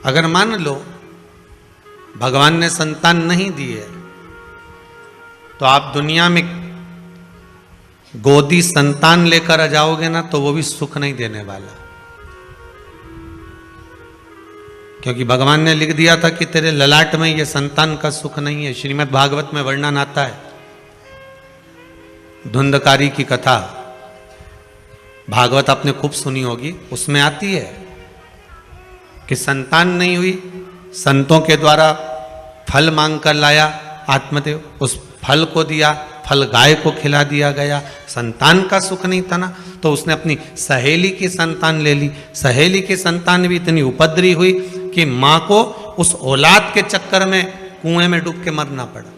अगर मान लो भगवान ने संतान नहीं दी है तो आप दुनिया में गोदी संतान लेकर आ जाओगे ना तो वो भी सुख नहीं देने वाला, क्योंकि भगवान ने लिख दिया था कि तेरे ललाट में ये संतान का सुख नहीं है। श्रीमद् भागवत में वर्णन आता है, धुंधकारी की कथा भागवत आपने खूब सुनी होगी, उसमें आती है कि संतान नहीं हुई, संतों के द्वारा फल मांग कर लाया आत्मदेव, उस फल को दिया, फल गाय को खिला दिया गया, संतान का सुख नहीं था ना, तो उसने अपनी सहेली की संतान ले ली। सहेली की संतान भी इतनी उपद्रवी हुई कि मां को उस औलाद के चक्कर में कुएं में डूब के मरना पड़ा।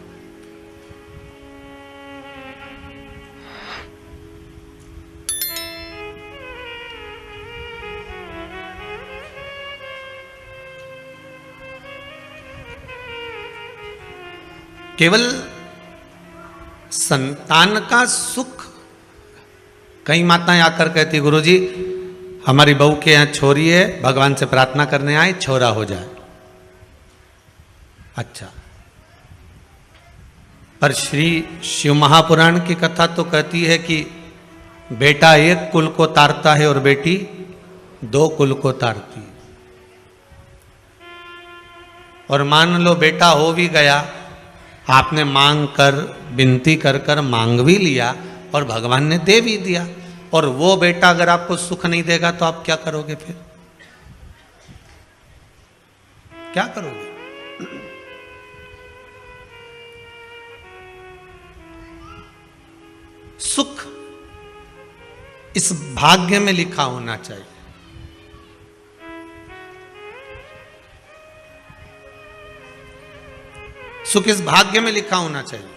केवल संतान का सुख, कई माताएं आकर कहती गुरुजी हमारी बहू के यहाँ छोरी है, भगवान से प्रार्थना करने आए, छोरा हो जाए। अच्छा, पर श्री शिव महापुराण की कथा तो कहती है कि बेटा एक कुल को तारता है और बेटी दो कुल को तारती है। और मान लो बेटा हो भी गया, आपने मांग कर विनती कर कर मांग भी लिया और भगवान ने दे भी दिया, और वो बेटा अगर आपको सुख नहीं देगा तो आप क्या करोगे? फिर क्या करोगे? सुख इस भाग्य में लिखा होना चाहिए। सुख इस भाग्य में लिखा होना चाहिए।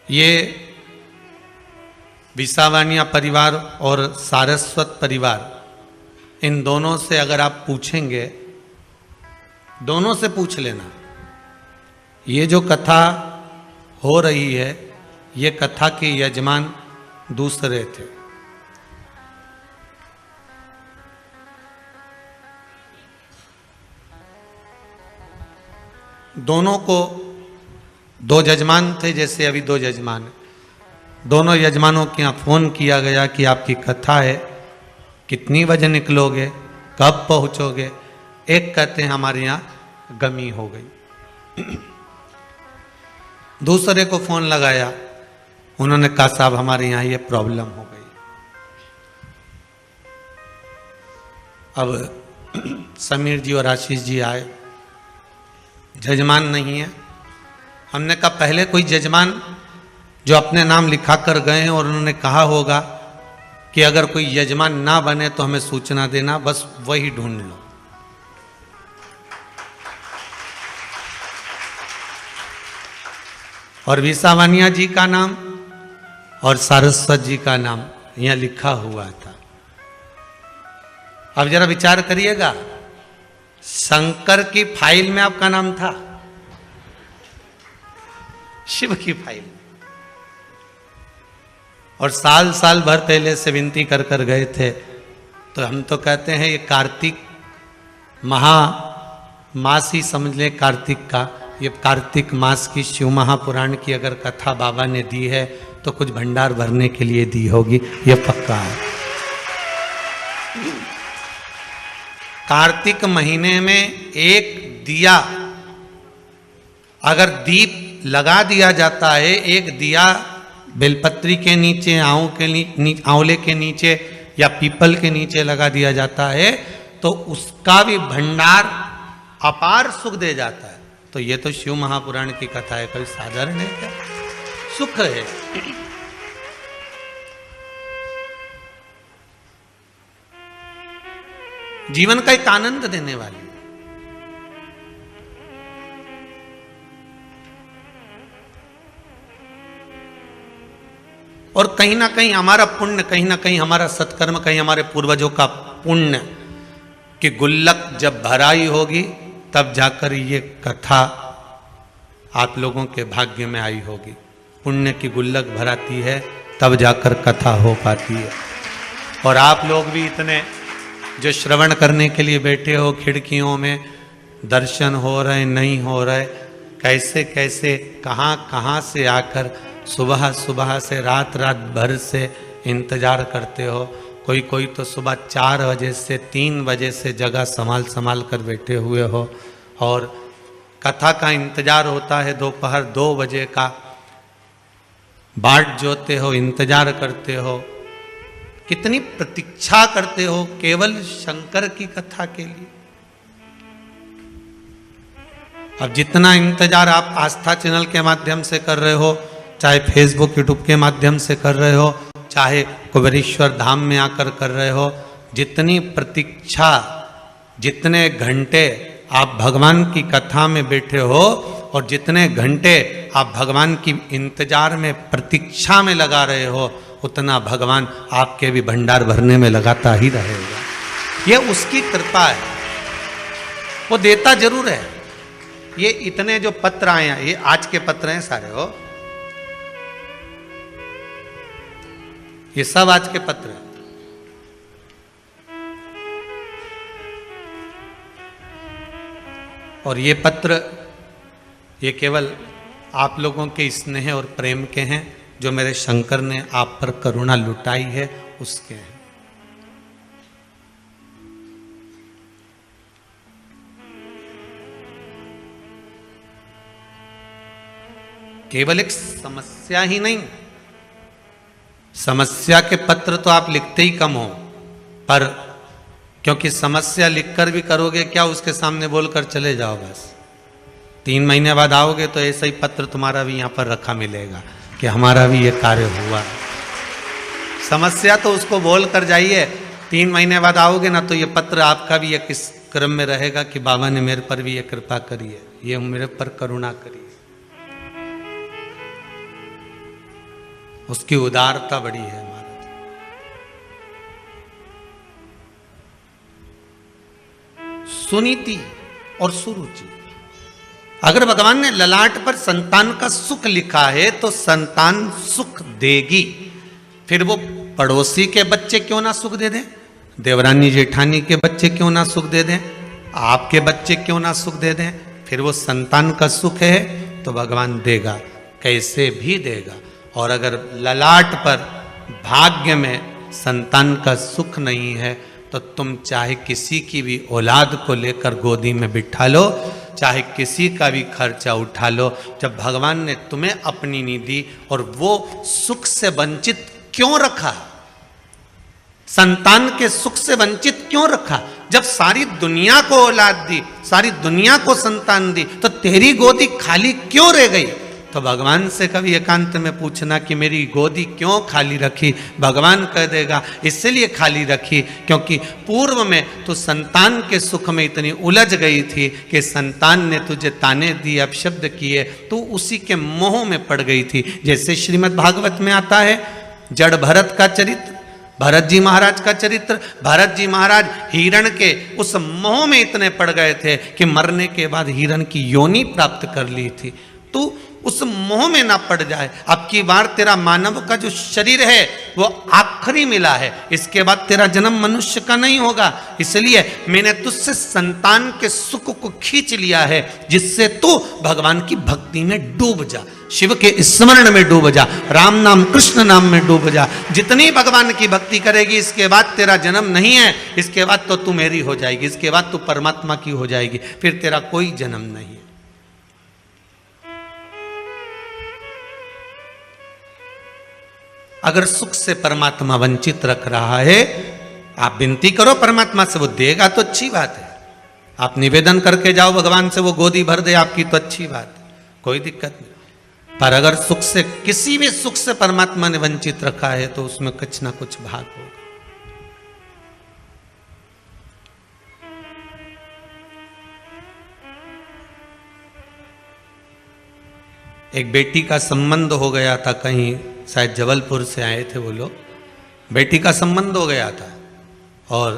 ये विसावानिया परिवार और सारस्वत परिवार, इन दोनों से अगर आप पूछेंगे, दोनों से पूछ लेना, ये जो कथा हो रही है ये कथा के यजमान दूसरे थे। दोनों को दो जजमान थे, जैसे अभी दो जजमान हैं, दोनों यजमानों के यहाँ फोन किया गया कि आपकी कथा है, कितनी बजे निकलोगे, कब पहुंचोगे? एक कहते हैं हमारे यहाँ गमी हो गई। दूसरे को फोन लगाया, उन्होंने कहा साहब हमारे यहाँ ये प्रॉब्लम हो गई। अब समीर जी और आशीष जी आए, जजमान नहीं है। हमने कहा पहले कोई जजमान जो अपने नाम लिखा कर गए हैं और उन्होंने कहा होगा कि अगर कोई यजमान ना बने तो हमें सूचना देना, बस वही ढूंढ लो। और विसावानिया जी का नाम और सारस्वत जी का नाम यहां लिखा हुआ था। अब जरा विचार करिएगा, शंकर की फाइल में आपका नाम था, शिव की फाइल, और साल साल भर पहले से विनती कर कर गए थे। तो हम तो कहते हैं ये कार्तिक मास ही समझ लें, कार्तिक का, ये कार्तिक मास की शिव महापुराण की अगर कथा बाबा ने दी है तो कुछ भंडार भरने के लिए दी होगी, ये पक्का है। कार्तिक महीने में एक दिया अगर दीप लगा दिया जाता है, एक दिया बेलपत्री के नीचे, आंवले के नीचे या पीपल के नीचे लगा दिया जाता है, तो उसका भी भंडार अपार सुख दे जाता है। तो ये तो शिव महापुराण की कथा है, कोई साधारण है क्या? सुख है। जीवन का एक आनंद देने वाली। और कहीं ना कहीं हमारा पुण्य, कहीं ना कहीं हमारा सत्कर्म, कहीं हमारे पूर्वजों का पुण्य की गुल्लक जब भराई होगी तब जाकर ये कथा आप लोगों के भाग्य में आई होगी। पुण्य की गुल्लक भराती है तब जाकर कथा हो पाती है। और आप लोग भी इतने जो श्रवण करने के लिए बैठे हो खिड़कियों में, दर्शन हो रहे नहीं हो रहे, कैसे कैसे कहाँ कहाँ से आकर सुबह सुबह से रात रात भर से इंतजार करते हो। कोई कोई तो सुबह 4 बजे से 3 बजे से जगह संभाल संभाल कर बैठे हुए हो, और कथा का इंतजार होता है दोपहर 2 बजे का, बाट जोते हो, इंतजार करते हो, कितनी प्रतीक्षा करते हो केवल शंकर की कथा के लिए। अब जितना इंतजार आप आस्था चैनल के माध्यम से कर रहे हो, चाहे फेसबुक यूट्यूब के माध्यम से कर रहे हो, चाहे कुबेरेश्वर धाम में आकर कर रहे हो, जितनी प्रतीक्षा, जितने घंटे आप भगवान की कथा में बैठे हो और जितने घंटे आप भगवान की इंतजार में प्रतीक्षा में लगा रहे हो, उतना भगवान आपके भी भंडार भरने में लगाता ही रहेगा। ये उसकी कृपा है, वो देता जरूर है। ये इतने जो पत्र आए हैं, ये आज के पत्र हैं सारे, हो ये सब आज के पत्र हैं। और ये पत्र ये केवल आप लोगों के स्नेह और प्रेम के हैं, जो मेरे शंकर ने आप पर करुणा लुटाई है उसके हैं। केवल एक समस्या ही नहीं, समस्या के पत्र तो आप लिखते ही कम हो, पर क्योंकि समस्या लिखकर भी करोगे क्या, उसके सामने बोलकर चले जाओ बस। 3 महीने बाद आओगे तो ऐसा ही पत्र तुम्हारा भी यहाँ पर रखा मिलेगा कि हमारा भी ये कार्य हुआ। समस्या तो उसको बोल कर जाइए, 3 महीने बाद आओगे ना तो ये पत्र आपका भी एक इस क्रम में रहेगा कि बाबा ने मेरे पर भी ये कृपा करी है, ये मेरे पर करुणा करी है। उसकी उदारता बड़ी है महाराज। सुनीति और सुरुचि, अगर भगवान ने ललाट पर संतान का सुख लिखा है तो संतान सुख देगी, फिर वो पड़ोसी के बच्चे क्यों ना सुख दे दें, देवरानी जेठानी के बच्चे क्यों ना सुख दे दें, आपके बच्चे क्यों ना सुख दे दें, फिर वो संतान का सुख है तो भगवान देगा, कैसे भी देगा। और अगर ललाट पर भाग्य में संतान का सुख नहीं है तो तुम चाहे किसी की भी औलाद को लेकर गोदी में बिठा लो, चाहे किसी का भी खर्चा उठा लो, जब भगवान ने तुम्हें अपनी निधि और वो सुख से वंचित क्यों रखा, संतान के सुख से वंचित क्यों रखा, जब सारी दुनिया को औलाद दी, सारी दुनिया को संतान दी, तो तेरी गोदी खाली क्यों रह गई। तो भगवान से कभी एकांत में पूछना कि मेरी गोदी क्यों खाली रखी, भगवान कह देगा इसलिए खाली रखी क्योंकि पूर्व में तो संतान के सुख में इतनी उलझ गई थी कि संतान ने तुझे ताने दिए, अपशब्द किए, तो उसी के मोह में पड़ गई थी। जैसे श्रीमद् भागवत में आता है जड़ भरत का चरित्र, भरत जी महाराज का चरित्र, भरत जी महाराज हिरण के उस मोह में इतने पड़ गए थे कि मरने के बाद हिरण की योनि प्राप्त कर ली थी। तो उस मोह में ना पड़ जाए। अब की बार तेरा मानव का जो शरीर है वो आखिरी मिला है, इसके बाद तेरा जन्म मनुष्य का नहीं होगा, इसलिए मैंने तुझसे संतान के सुख को खींच लिया है जिससे तू भगवान की भक्ति में डूब जा, शिव के स्मरण में डूब जा, राम नाम कृष्ण नाम में डूब जा। जितनी भगवान की भक्ति करेगी इसके बाद तेरा जन्म नहीं है, इसके बाद तो तू मेरी हो जाएगी, इसके बाद तू परमात्मा की हो जाएगी, फिर तेरा कोई जन्म नहीं है। अगर सुख से परमात्मा वंचित रख रहा है, आप विनती करो परमात्मा से, वो देगा तो अच्छी बात है। आप निवेदन करके जाओ भगवान से, वो गोदी भर दे आपकी तो अच्छी बात है, कोई दिक्कत नहीं। पर अगर सुख से, किसी भी सुख से परमात्मा ने वंचित रखा है तो उसमें कुछ ना कुछ भाग होगा। एक बेटी का संबंध हो गया था, कहीं शायद जबलपुर से आए थे वो लोग, बेटी का संबंध हो गया था और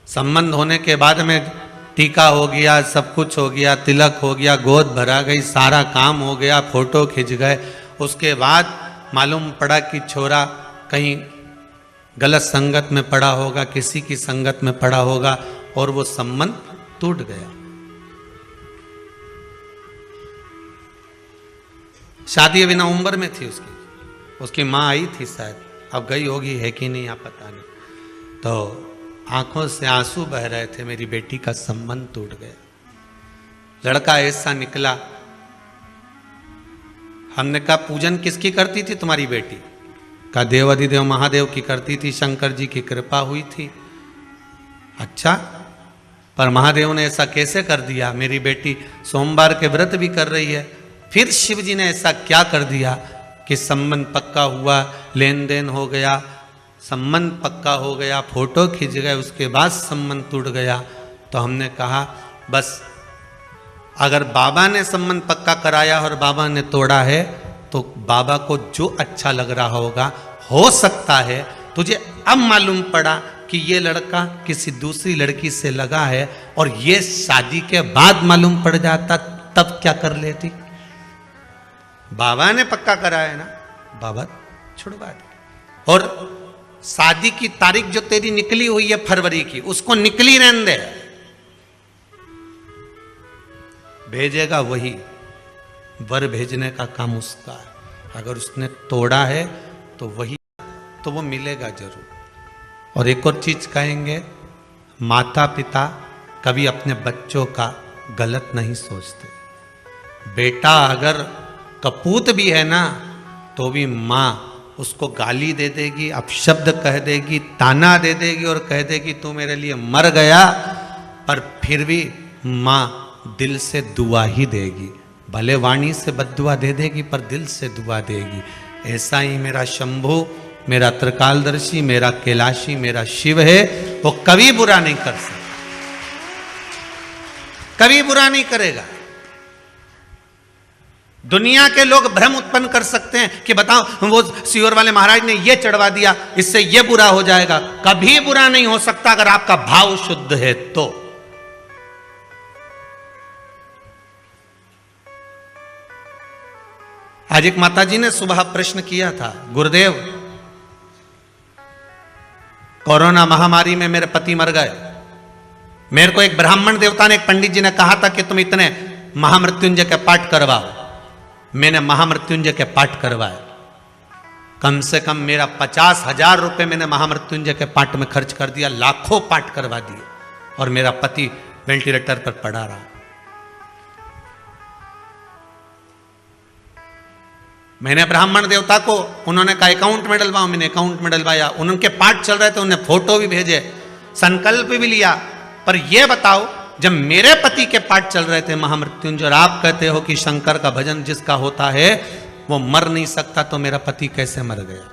संबंध होने के बाद में टीका हो गया, सब कुछ हो गया, तिलक हो गया, गोद भरा गई, सारा काम हो गया, फोटो खिंच गए। उसके बाद मालूम पड़ा कि छोरा कहीं गलत संगत में पड़ा होगा, किसी की संगत में पड़ा होगा और वो संबंध टूट गया। शादी अभी नवंबर में थी उसकी माँ आई थी शायद, अब गई होगी है कि नहीं आप पता नहीं। तो आंखों से आंसू बह रहे थे, मेरी बेटी का संबंध टूट गया। लड़का ऐसा निकला। हमने कहा पूजन किसकी करती थी तुम्हारी बेटी? का देवाधिदेव महादेव की करती थी, शंकर जी की कृपा हुई थी। अच्छा, पर महादेव ने ऐसा कैसे कर दिया? मेरी बेटी सोमवार के व्रत भी कर रही है, फिर शिव जी ने ऐसा क्या कर दिया कि संबंध पक्का हुआ, लेन देन हो गया, संबंध पक्का हो गया, फोटो खींच गए, उसके बाद संबंध टूट गया। तो हमने कहा बस अगर बाबा ने संबंध पक्का कराया और बाबा ने तोड़ा है तो बाबा को जो अच्छा लग रहा होगा, हो सकता है तुझे अब मालूम पड़ा कि ये लड़का किसी दूसरी लड़की से लगा है और ये शादी के बाद मालूम पड़ जाता, तब क्या कर लेती? बाबा ने पक्का कराया है ना, बाबा छुड़वा दे। और शादी की तारीख जो तेरी निकली हुई है फरवरी की, उसको निकली रहने दे, भेजेगा वही, वर भेजने का काम उसका है। अगर उसने तोड़ा है तो वही, तो वो मिलेगा जरूर। और एक और चीज कहेंगे, माता पिता कभी अपने बच्चों का गलत नहीं सोचते। बेटा अगर कपूत भी है ना, तो भी माँ उसको गाली दे देगी, अपशब्द कह देगी, ताना दे देगी और कह देगी तू मेरे लिए मर गया, पर फिर भी माँ दिल से दुआ ही देगी। भले वाणी से बद्दुआ दे देगी पर दिल से दुआ देगी। ऐसा ही मेरा शंभु, मेरा त्रिकालदर्शी, मेरा कैलाशी, मेरा शिव है, वो कभी बुरा नहीं कर सकता, कभी बुरा नहीं करेगा। दुनिया के लोग भ्रम उत्पन्न कर सकते हैं कि बताओ वो सियोर वाले महाराज ने ये चढ़वा दिया, इससे ये बुरा हो जाएगा। कभी बुरा नहीं हो सकता अगर आपका भाव शुद्ध है तो। आज एक माताजी ने सुबह प्रश्न किया था, गुरुदेव कोरोना महामारी में मेरे पति मर गए। मेरे को एक ब्राह्मण देवता ने, एक पंडित जी ने कहा था कि तुम इतने महामृत्युंजय के पाठ करवाओ। मैंने महामृत्युंजय के पाठ करवाए। कम से कम मेरा 50,000 रुपए मैंने महामृत्युंजय के पाठ में खर्च कर दिया, लाखों पाठ करवा दिए, और मेरा पति वेंटिलेटर पर पड़ा रहा। मैंने ब्राह्मण देवता को, उन्होंने कहा अकाउंट में डलवाओ, मैंने अकाउंट में डलवाया। उनके पाठ चल रहे थे, उन्हें फोटो भी भेजे, संकल्प भी लिया। पर यह बताओ, जब मेरे पति के पाठ चल रहे थे महामृत्युंजय, और आप कहते हो कि शंकर का भजन जिसका होता है वो मर नहीं सकता, तो मेरा पति कैसे मर गया?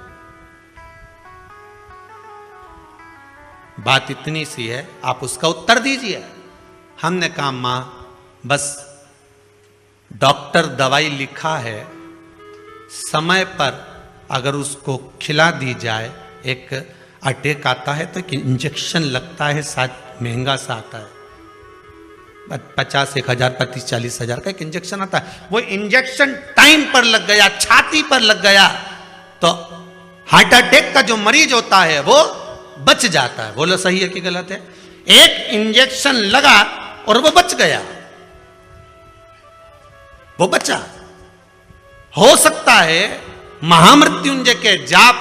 बात इतनी सी है, आप उसका उत्तर दीजिए। हमने कहा मां, बस डॉक्टर दवाई लिखा है, समय पर अगर उसको खिला दी जाए, एक अटैक आता है तो एक इंजेक्शन लगता है, साथ महंगा सा आता है, 50, 1,000, 35, 40,000 का एक इंजेक्शन आता है। वो इंजेक्शन टाइम पर लग गया, छाती पर लग गया, तो हार्ट अटैक का जो मरीज होता है वो बच जाता है। बोलो सही है कि गलत है? एक इंजेक्शन लगा और वो बच गया, वो बचा। हो सकता है महामृत्युंजय के जाप,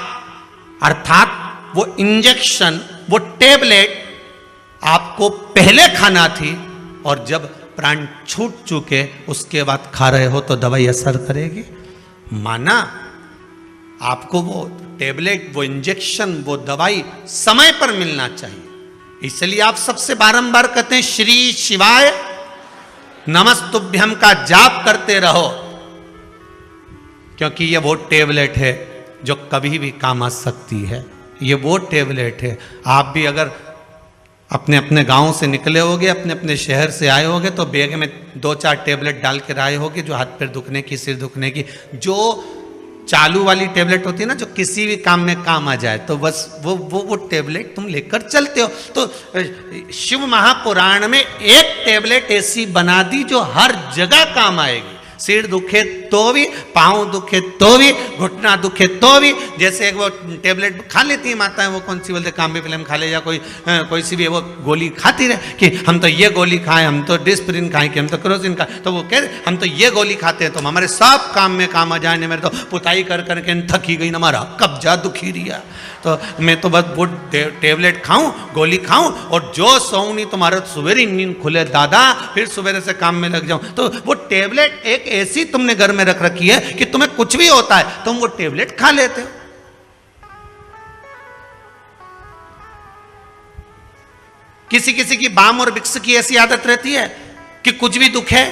अर्थात वो इंजेक्शन, वो टेबलेट आपको पहले खाना थी, और जब प्राण छूट चुके उसके बाद खा रहे हो तो दवाई असर करेगी। माना आपको वो टेबलेट, वो इंजेक्शन, वो दवाई समय पर मिलना चाहिए। इसलिए आप सबसे बारंबार कहते हैं श्री शिवाय नमस्तुभ्यम का जाप करते रहो, क्योंकि ये वो टेबलेट है जो कभी भी काम आ सकती है। ये वो टेबलेट है। आप भी अगर अपने अपने गांव से निकले होगे, अपने अपने शहर से आए होगे, तो बैग में 2-4 टेबलेट डाल के आए होगे, जो हाथ पैर दुखने की, सिर दुखने की, जो चालू वाली टेबलेट होती है ना, जो किसी भी काम में काम आ जाए, तो बस वो टेबलेट तुम लेकर चलते हो। तो शिव महापुराण में एक टेबलेट ऐसी बना दी जो हर जगह काम आएगी। सिर दुखे तो भी, पाँव दुखे तो भी, घुटना दुखे तो भी। जैसे एक वो टेबलेट खा लेती है माताएं, वो कौन सी बोलते, काम्बी फिल्म खा ले या कोई सी भी वो गोली खाती रहे कि हम तो ये गोली खाएं, हम तो डिस्प्रिन खाएं, कि हम तो क्रोसिन खाएं। तो वो कह रहे हम तो ये गोली खाते हैं तो हमारे सब काम में काम आ जाए। मेरे तो पुताई कर करके थकी गई ना, हमारा कब्जा दुखी रिया, तो मैं तो बस वो टेबलेट खाऊं, गोली खाऊं और जो सोऊं नहीं तुम्हारा सवेरे नींद खुले दादा, फिर सवेरे से काम में लग जाऊं। तो वो टेबलेट एक ऐसी तुमने घर में रख रखी है कि तुम्हें कुछ भी होता है तुम वो टेबलेट खा लेते हो। किसी किसी की बाम और विक्स की ऐसी आदत रहती है कि कुछ भी दुख है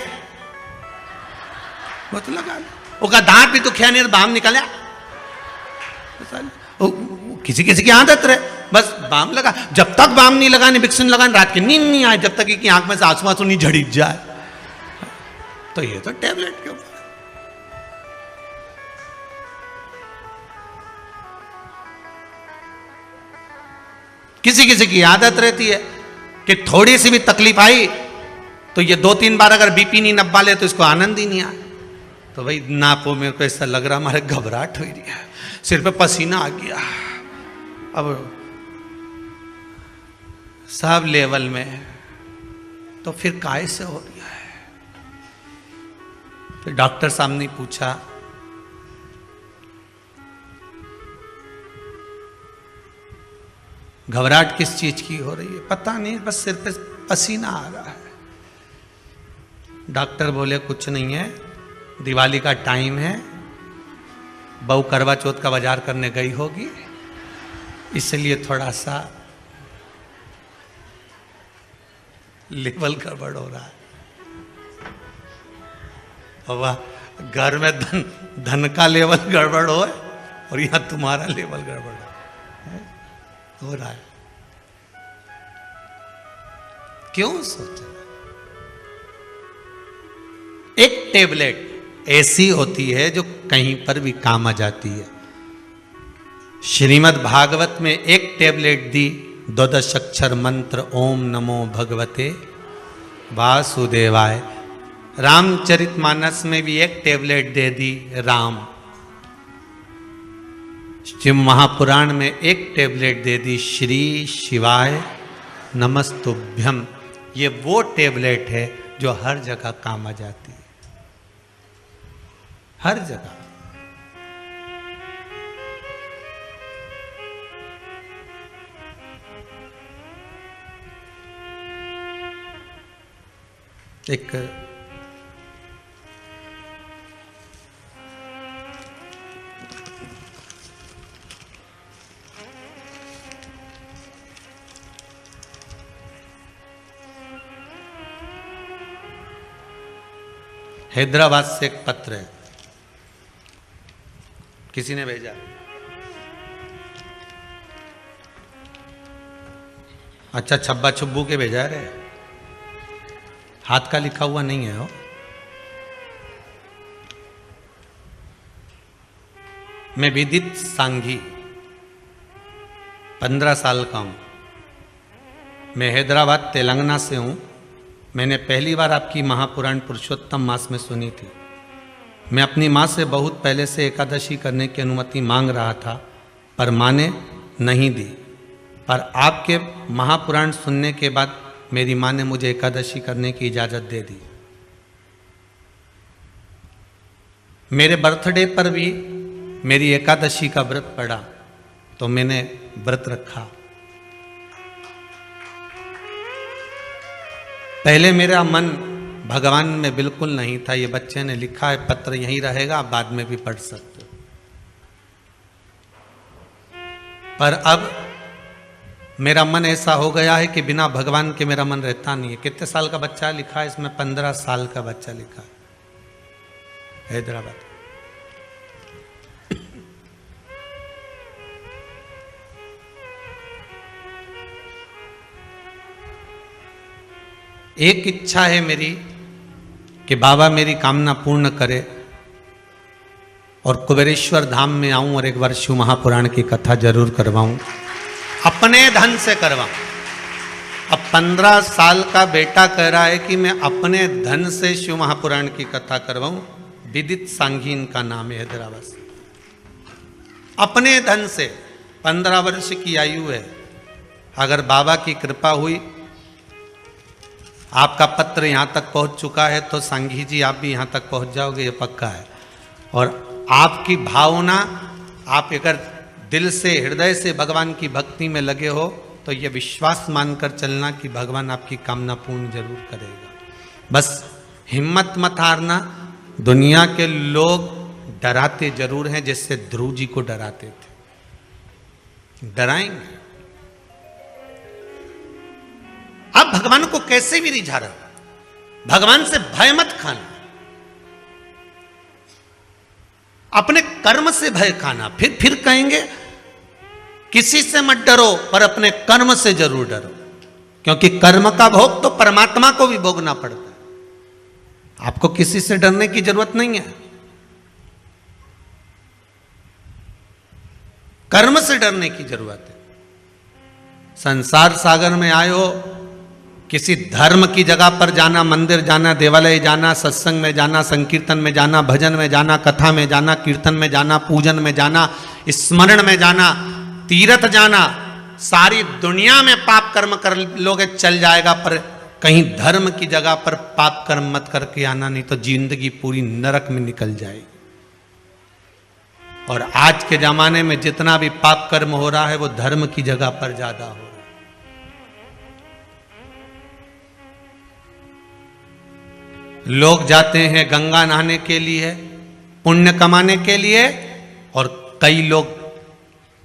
वो तो लगा लो, उसका दांत भी दुखिया नहीं बाम निकाले। किसी किसी की आदत रहे बस बाम लगा, जब तक बाम नहीं लगाने, विक्स नहीं लगाने, रात की नींद नहीं आए, जब तक कि आंख में से आंसू आंसू नहीं झड़क जाए। तो ये तो टेबलेट के ऊपर। किसी किसी की आदत रहती है कि थोड़ी सी भी तकलीफ आई तो ये 2-3 बार अगर बीपी नहीं नब्बा ले तो इसको आनंद ही नहीं आए। तो भाई नापो, मेरे को ऐसा लग रहा हमारे घबराहट हो रही है, सिर पे पसीना आ गया। अब सब लेवल में तो फिर काय से हो रहा है। फिर डॉक्टर साहब ने पूछा घबराहट किस चीज की हो रही है? पता नहीं, बस सिर पे पसीना आ रहा है। डॉक्टर बोले कुछ नहीं है, दिवाली का टाइम है, बहू करवा चौथ का बाजार करने गई होगी, इसलिए थोड़ा सा लेवल गड़बड़ हो रहा है। अब घर में धन का लेवल गड़बड़ हो और यहां तुम्हारा लेवल गड़बड़ हो रहा है। क्यों सोचा? एक टेबलेट ऐसी होती है जो कहीं पर भी काम आ जाती है। श्रीमद् भागवत में एक टेबलेट दी, 12 अक्षर मंत्र ओम नमो भगवते वासुदेवाय। रामचरितमानस में भी एक टेबलेट दे दी, राम। शिव महापुराण में एक टेबलेट दे दी, श्री शिवाय नमस्तुभ्यम। ये वो टेबलेट है जो हर जगह काम आ जाती है, हर जगह। एक हैदराबाद से एक पत्र है, किसी ने भेजा। अच्छा, छब्बा छुब्बू के भेजा रे, हाथ का लिखा हुआ नहीं है वो। मैं विदित सांघी 15 साल का हूं। मैं हैदराबाद तेलंगाना से हूं। मैंने पहली बार आपकी महापुराण पुरुषोत्तम मास में सुनी थी। मैं अपनी माँ से बहुत पहले से एकादशी करने की अनुमति मांग रहा था, पर माँ ने नहीं दी। पर आपके महापुराण सुनने के बाद मेरी माँ ने मुझे एकादशी करने की इजाज़त दे दी। मेरे बर्थडे पर भी मेरी एकादशी का व्रत पड़ा तो मैंने व्रत रखा। पहले मेरा मन भगवान में बिल्कुल नहीं था। ये बच्चे ने लिखा है, पत्र यहीं रहेगा, आप बाद में भी पढ़ सकते हो। पर अब मेरा मन ऐसा हो गया है कि बिना भगवान के मेरा मन रहता नहीं है। कितने साल का बच्चा लिखा है इसमें? 15 साल का बच्चा लिखा है, हैदराबाद। एक इच्छा है मेरी कि बाबा मेरी कामना पूर्ण करे और कुबेरेश्वर धाम में आऊं और एक बार शिव महापुराण की कथा जरूर करवाऊं, अपने धन से करवाऊं। अब 15 साल का बेटा कह रहा है कि मैं अपने धन से शिव महापुराण की कथा करवाऊं। विदित सांगीन का नाम है हैदराबाद से। अपने धन से 15 वर्ष की आयु है। अगर बाबा की कृपा हुई, आपका पत्र यहां तक पहुंच चुका है तो सांघी जी आप भी यहां तक पहुंच जाओगे, ये पक्का है। और आपकी भावना, आप अगर दिल से हृदय से भगवान की भक्ति में लगे हो तो ये विश्वास मानकर चलना कि भगवान आपकी कामना पूर्ण जरूर करेगा। बस हिम्मत मत हारना। दुनिया के लोग डराते जरूर हैं, जैसे ध्रुव जी को डराते थे, डराएंगे। आप भगवान को कैसे भी रिझा रहे हो, भगवान से भय मत खाना, अपने कर्म से भय खाना। फिर कहेंगे किसी से मत डरो पर अपने कर्म से जरूर डरो, क्योंकि कर्म का भोग तो परमात्मा को भी भोगना पड़ता है। आपको किसी से डरने की जरूरत नहीं है, कर्म से डरने की जरूरत है। संसार सागर में आए हो, किसी धर्म की जगह पर जाना, मंदिर जाना, देवालय जाना, सत्संग में जाना, संकीर्तन में जाना, भजन में जाना, कथा में जाना, कीर्तन में जाना, पूजन में जाना, स्मरण में जाना, तीर्थ जाना, सारी दुनिया में पाप कर्म कर लोगे चल जाएगा, पर कहीं धर्म की जगह पर पाप कर्म मत करके आना, नहीं तो जिंदगी पूरी नरक में निकल जाएगी। और आज के जमाने में जितना भी पाप कर्म हो रहा है वो धर्म की जगह पर ज्यादा हो रहा है। लोग जाते हैं गंगा नहाने के लिए, पुण्य कमाने के लिए, और कई लोग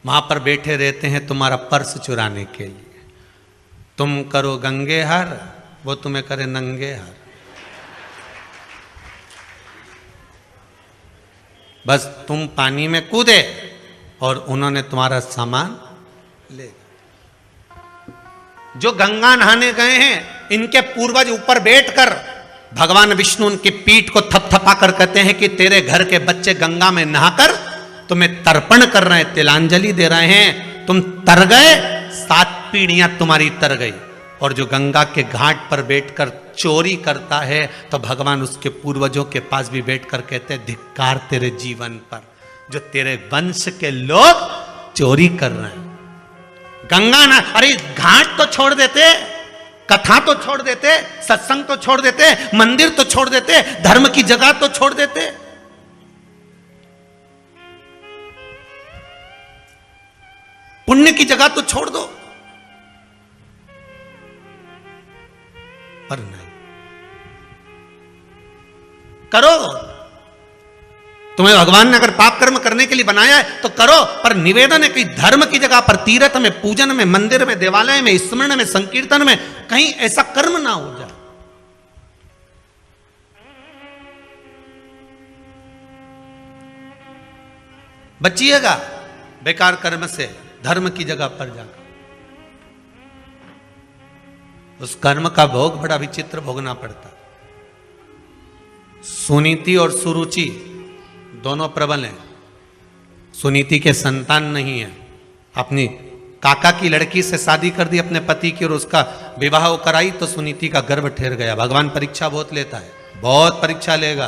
वहां पर बैठे रहते हैं तुम्हारा पर्स चुराने के लिए। तुम करो गंगे हर, वो तुम्हें करे नंगे हर। बस तुम पानी में कूदे और उन्होंने तुम्हारा सामान ले गया। जो गंगा नहाने गए हैं, इनके पूर्वज ऊपर बैठकर भगवान विष्णु उनकी पीठ को थपथपा कर कहते हैं कि तेरे घर के बच्चे गंगा में नहाकर तुम्हें तर्पण कर रहे हैं, तिलांजलि दे रहे हैं। तुम तर गए, 7 पीढ़ियां तुम्हारी तर गई। और जो गंगा के घाट पर बैठकर चोरी करता है तो भगवान उसके पूर्वजों के पास भी बैठकर कहते हैं धिक्कार तेरे जीवन पर, जो तेरे वंश के लोग चोरी कर रहे हैं। गंगा ना, अरे घाट तो छोड़ देते, कथा तो छोड़ देते, सत्संग तो छोड़ देते, मंदिर तो छोड़ देते, धर्म की जगह तो छोड़ देते। पुण्य की जगह तो छोड़ दो, पर नहीं। करो, तुम्हें भगवान ने अगर पाप कर्म करने के लिए बनाया है तो करो, पर निवेदन है कि धर्म की जगह पर, तीर्थ में, पूजन में, मंदिर में, देवालय में, स्मरण में, संकीर्तन में कहीं ऐसा कर्म ना हो जाए। बचिएगा बेकार कर्म से, धर्म की जगह पर जाकर। उस कर्म का भोग बड़ा विचित्र भोगना पड़ता। सुनीति और सुरुचि दोनों प्रबल हैं। सुनीति के संतान नहीं है, अपनी काका की लड़की से शादी कर दी अपने पति की और उसका विवाह कराई तो सुनीति का गर्भ ठहर गया। भगवान परीक्षा बहुत लेता है, बहुत परीक्षा लेगा।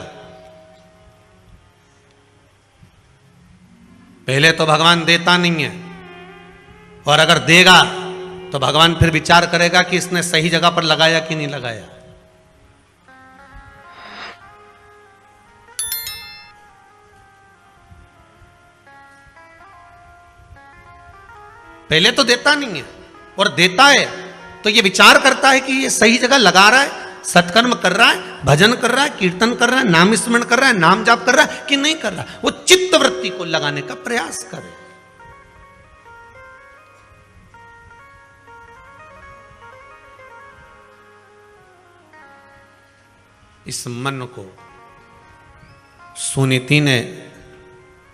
पहले तो भगवान देता नहीं है, और अगर देगा तो भगवान फिर विचार करेगा कि इसने सही जगह पर लगाया कि नहीं लगाया। पहले तो देता नहीं है, और देता है तो ये विचार करता है कि ये सही जगह लगा रहा है, सत्कर्म कर रहा है, भजन कर रहा है, कीर्तन कर रहा है, नाम स्मरण कर रहा है, नाम जाप कर रहा है कि नहीं कर रहा। वो चित्त वृत्ति को लगाने का प्रयास करे। इस मन को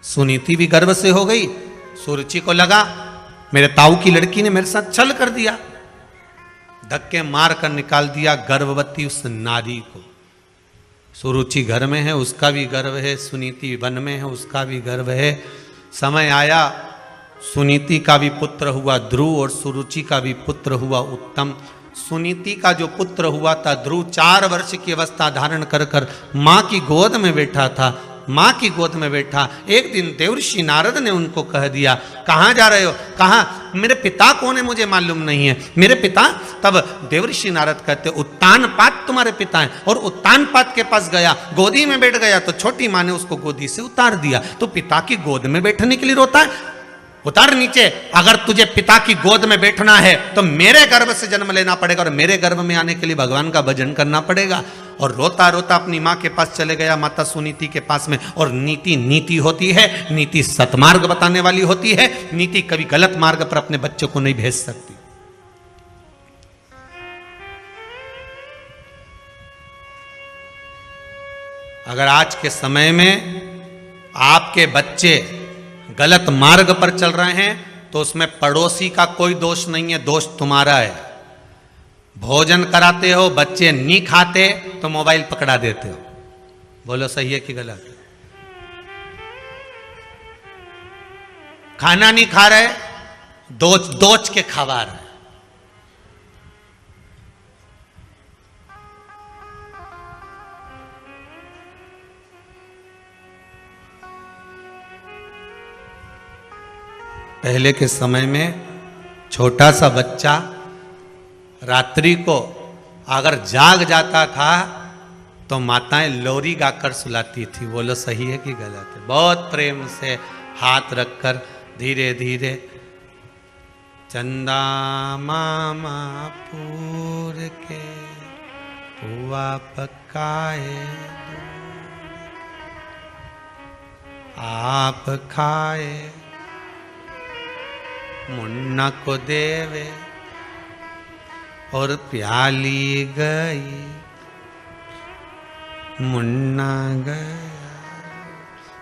सुनीति भी गर्व से हो गई। सुरुचि को लगा मेरे ताऊ की लड़की ने मेरे साथ छल कर दिया, धक्के मार कर निकाल दिया गर्भवती उस नारी को। सुरुचि घर में है, उसका भी गर्व है, सुनीति वन में है, उसका भी गर्व है। समय आया, सुनीति का भी पुत्र हुआ ध्रुव और सुरुचि का भी पुत्र हुआ उत्तम। सुनीति का जो पुत्र हुआ था ध्रुव 4 वर्ष की अवस्था धारण कर कर माँ की गोद में बैठा था। माँ की गोद में बैठा, एक दिन देवर्षि नारद ने उनको कह दिया, कहाँ जा रहे हो? कहा मेरे पिता कौन है मुझे मालूम नहीं है। मेरे पिता? तब देवर्षि नारद कहते उत्तानपाद तुम्हारे पिता हैं। और उत्तानपाद के पास गया, गोदी में बैठ गया तो छोटी माँ ने उसको गोदी से उतार दिया। तो पिता की गोद में बैठने के लिए रोता है? उतार नीचे। अगर तुझे पिता की गोद में बैठना है तो मेरे गर्भ से जन्म लेना पड़ेगा और मेरे गर्भ में आने के लिए भगवान का भजन करना पड़ेगा। और रोता रोता अपनी माँ के पास चले गया, माता सुनीति के पास में। और नीति नीति होती है, नीति सतमार्ग बताने वाली होती है। नीति कभी गलत मार्ग पर अपने बच्चों को नहीं भेज सकती। अगर आज के समय में आपके बच्चे गलत मार्ग पर चल रहे हैं तो उसमें पड़ोसी का कोई दोष नहीं है, दोष तुम्हारा है। भोजन कराते हो, बच्चे नहीं खाते तो मोबाइल पकड़ा देते हो। बोलो सही है कि गलत? खाना नहीं खा रहे, दोच दोच के खवा रहे। पहले के समय में छोटा सा बच्चा रात्रि को अगर जाग जाता था तो माताएं लोरी गाकर सुलाती थी। बोलो सही है कि गलत है? बहुत प्रेम से हाथ रखकर धीरे धीरे चंदा मामा पूर के पुआ पकाए आप खाए मुन्ना को देवे और प्याली गई मुन्ना गया।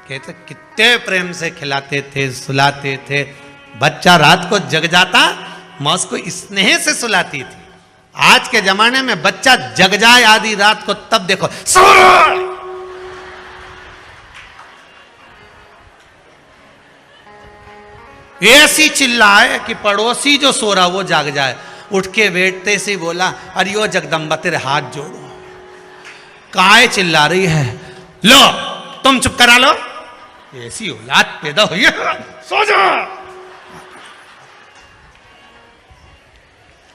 कहते कितने प्रेम से खिलाते थे, सुलाते थे। बच्चा रात को जग जाता, माँ उसको स्नेह से सुलाती थी। आज के जमाने में बच्चा जग जाए आधी रात को तब देखो ऐसी चिल्लाए कि पड़ोसी जो सो रहा वो जाग जाए। उठ के बैठते से बोला, अरे ओ जगदम्बा तेरे हाथ जोड़ो, काय चिल्ला रही है? लो तुम चुप करा लो। ऐसी औलाद पैदा हुई है, सो जा।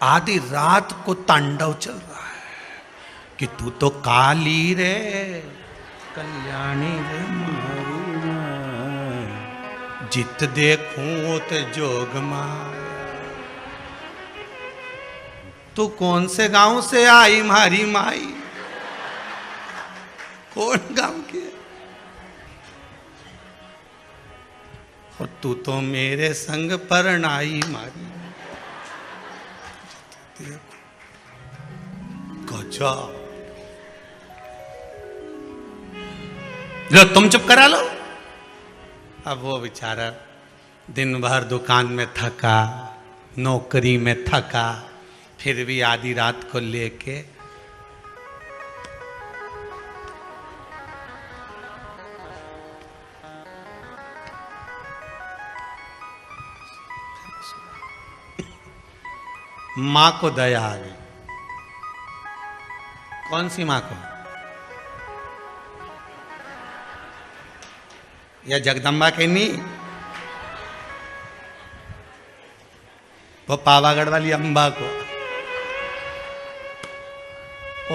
आधी रात को तांडव चल रहा है कि तू तो काली रे कल्याणी रे जित देखूं तो जोग माया। तू कौन से गांव से आई मारी माई? कौन गांव की है? और तू तो मेरे संग परनाई मारी। गजब। लो तुम चुप करा लो। अब वो बेचारा दिन भर दुकान में थका, नौकरी में थका, फिर भी आधी रात को लेके मां को दया आ गई। कौन सी मां को? या जगदम्बा के नहीं, वो पावागढ़ वाली अंबा को,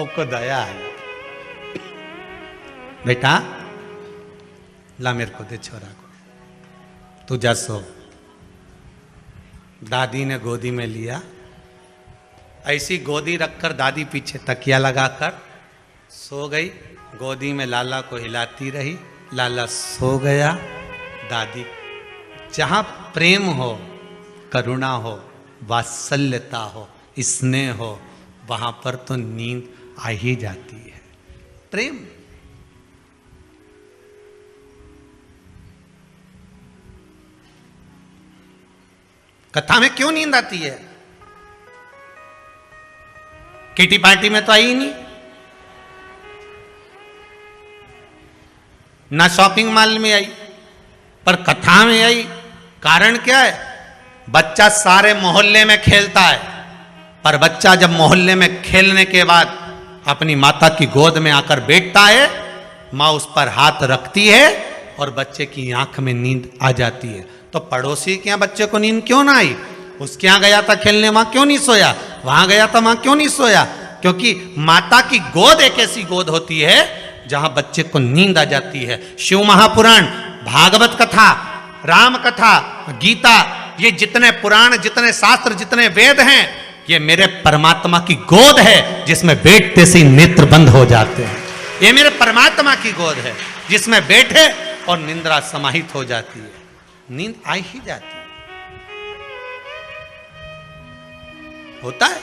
ओको दया है। बेटा ला मेरे को दे छोरा को, तू जा सो। दादी ने गोदी में लिया, ऐसी गोदी रखकर दादी पीछे तकिया लगाकर सो गई। गोदी में लाला को हिलाती रही, लाला सो गया। दादी, जहां प्रेम हो, करुणा हो, वात्सल्यता हो, स्नेह हो, वहां पर तो नींद आ ही जाती है। प्रेम। कथा में क्यों नींद आती है? किटी पार्टी में तो आई ही नहीं, ना शॉपिंग मॉल में आई, पर कथा में आई। कारण क्या है? बच्चा सारे मोहल्ले में खेलता है, पर बच्चा जब मोहल्ले में खेलने के बाद अपनी माता की गोद में आकर बैठता है, माँ उस पर हाथ रखती है और बच्चे की आंख में नींद आ जाती है। तो पड़ोसी के यहाँ बच्चे को नींद क्यों ना आई? उसके यहाँ गया था खेलने, वहां क्यों नहीं सोया? वहां गया था, वहां क्यों नहीं सोया? क्योंकि माता की गोद एक ऐसी गोद होती है जहां बच्चे को नींद आ जाती है। शिव महापुराण, भागवत कथा, राम कथा, गीता, ये जितने पुराण, जितने शास्त्र, जितने वेद हैं, ये मेरे परमात्मा की गोद है जिसमें बैठते से नेत्र बंद हो जाते हैं। ये मेरे परमात्मा की गोद है जिसमें बैठे और निंद्रा समाहित हो जाती है, नींद आ ही जाती है। होता है।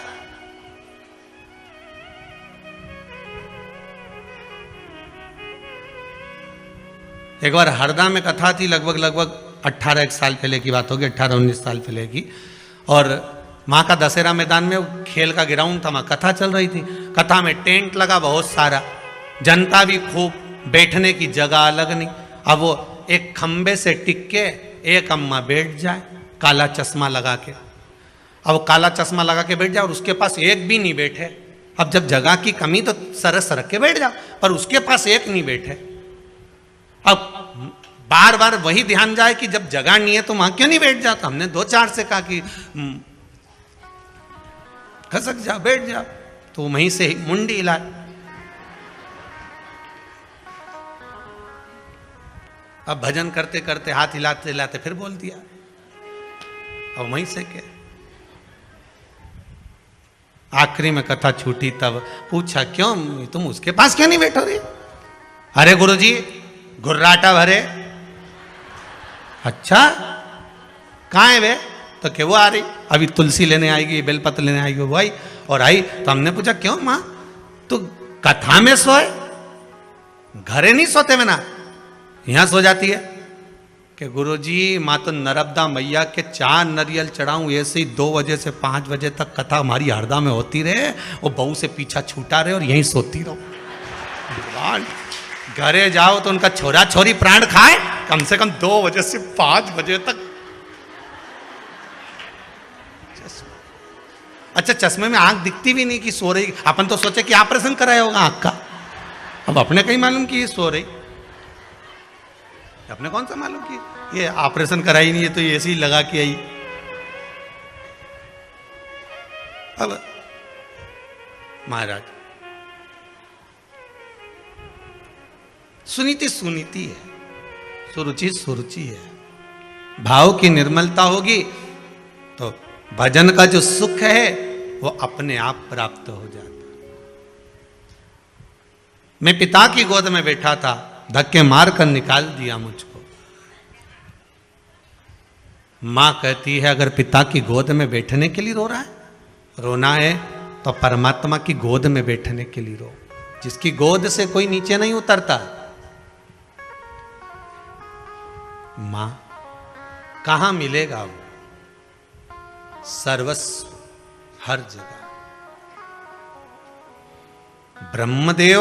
एक बार हरदा में कथा थी, लगभग 18 साल पहले की बात होगी, 18-19 साल पहले की। और वहाँ का दशहरा मैदान में खेल का ग्राउंड था, वहाँ कथा चल रही थी। कथा में टेंट लगा बहुत सारा, जनता भी खूब, बैठने की जगह अलग नहीं। अब वो एक खंबे से टिक के एक अम्मा बैठ जाए काला चश्मा लगा के। अब काला चश्मा लगा के बैठ जाए और उसके पास एक भी नहीं बैठे। अब जब जगह की कमी तो सरक के बैठ जाओ, पर उसके पास एक नहीं बैठे। अब बार बार वही ध्यान जाए कि जब जगह नहीं है तो वहां क्यों नहीं बैठ जाता। हमने 2-4 से कहा कि खसक जा, बैठ जा, तो वहीं से मुंडी हिला। अब भजन करते करते हाथ हिलाते हिलाते फिर बोल दिया। अब वहीं से क्या, आखिरी में कथा छूटी तब पूछा, क्यों तुम उसके पास क्यों नहीं बैठो रे? अरे गुरुजी गुर्राटा भरे। अच्छा कहाँ है वे? तो क्या वो आ रही, अभी तुलसी लेने आएगी, बेलपत्र लेने आएगी। वो आई और आई तो हमने पूछा, क्यों माँ तू कथा में सोए, घरे नहीं सोते में ना, यहां सो जाती है? कि गुरुजी माँ तो नर्मदा मैया के 4 नरियल चढ़ाऊं, ऐसे ही 2 बजे से 5 बजे तक कथा हमारी हरदा में होती रहे, वो बहू से पीछा छूटा रहे और यहीं सोती रहो। घरे जाओ तो उनका छोरा छोरी प्राण खाए, कम से कम 2 बजे से 5 बजे तक। अच्छा चश्मे में आंख दिखती भी नहीं कि सो रही। अपन तो सोचे कि ऑपरेशन कराया होगा आंख का, अब अपने कहीं मालूम कि ये सो रही। अपने कौन सा मालूम कि ये ऑपरेशन कराई नहीं है, तो ये ऐसे ही लगा के आई। अब महाराज सुनीति सुनीति है, सुरुचि सुरुचि है। भाव की निर्मलता होगी तो भजन का जो सुख है वो अपने आप प्राप्त हो जाता। मैं पिता की गोद में बैठा था, धक्के मार कर निकाल दिया मुझको। मां कहती है अगर पिता की गोद में बैठने के लिए रो रहा है, रोना है तो परमात्मा की गोद में बैठने के लिए रो, जिसकी गोद से कोई नीचे नहीं उतरता। मां कहां मिलेगा वो? सर्वस्व, हर जगह। ब्रह्मदेव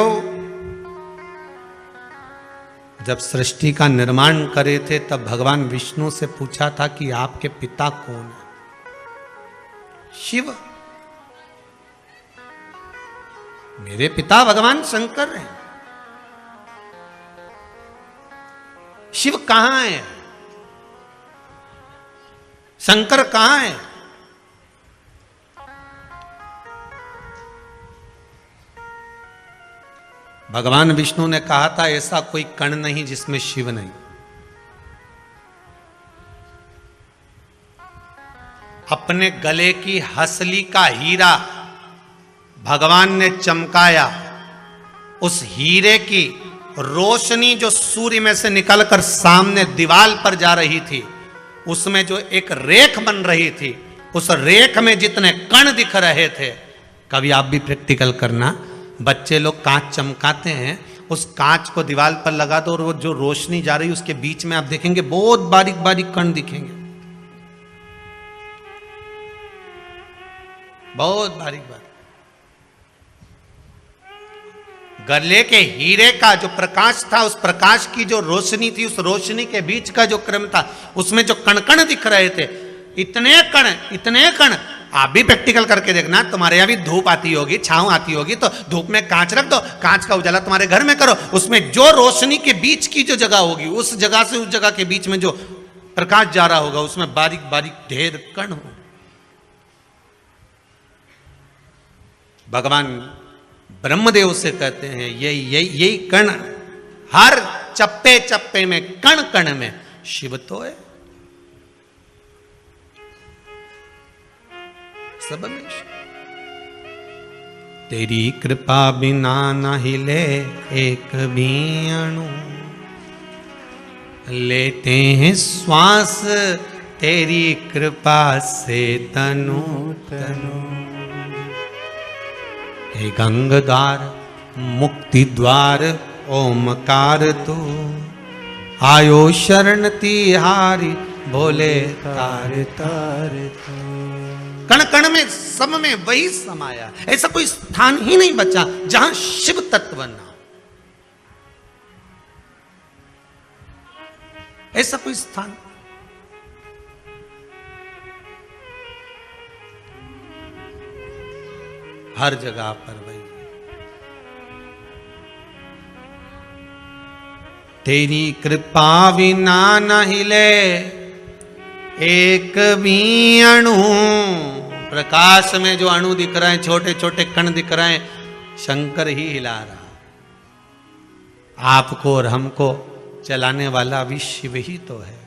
जब सृष्टि का निर्माण करे थे तब भगवान विष्णु से पूछा था कि आपके पिता कौन है? शिव। मेरे पिता भगवान शंकर हैं। शिव कहां है? शंकर कहां है? भगवान विष्णु ने कहा था ऐसा कोई कण नहीं जिसमें शिव नहीं। अपने गले की हसली का हीरा भगवान ने चमकाया। उस हीरे की रोशनी जो सूर्य में से निकलकर सामने दीवार पर जा रही थी, उसमें जो एक रेख बन रही थी, उस रेख में जितने कण दिख रहे थे, कभी आप भी प्रैक्टिकल करना, बच्चे लोग कांच चमकाते हैं, उस कांच को दीवार पर लगा दो और वो जो रोशनी जा रही है उसके बीच में आप देखेंगे बहुत बारीक बारीक कण दिखेंगे, बहुत बारीक बारीक। गले के हीरे का जो प्रकाश था, उस प्रकाश की जो रोशनी थी, उस रोशनी के बीच का जो क्रम था, उसमें जो कण कण दिख रहे थे, इतने कण आप भी प्रैक्टिकल करके देखना, तुम्हारे यहाँ भी धूप आती होगी, छांव आती होगी, तो धूप में कांच रख दो, कांच का उजाला तुम्हारे घर में करो, उसमें जो रोशनी के बीच की जो जगह होगी, उस जगह से उस जगह के बीच में जो प्रकाश जा रहा होगा, उसमें बारीक बारीक ढेर कण हो। भगवान ब्रह्मदेव से कहते हैं यही कण, हर चप्पे चप्पे में, कण कण में शिव तो है, सब में। तेरी कृपा बिना न हिले एक भी अणु, लेते हैं श्वास तेरी कृपा से तनु तनु। हे गंगाधार मुक्ति द्वार ओमकार तू, आयो शरण तिहारी भोले तार तार तू। कण कण में, सब में वही समाया, ऐसा कोई स्थान ही नहीं बचा जहां शिव तत्व ना हो, ऐसा कोई स्थान। हर जगह पर वही। तेरी कृपा बिना न हिले एक भी अणु। प्रकाश में जो अणु दिख रहे हैं, छोटे छोटे कण दिख रहे हैं, शंकर ही हिला रहा। आपको और हमको चलाने वाला भी शिव ही तो है।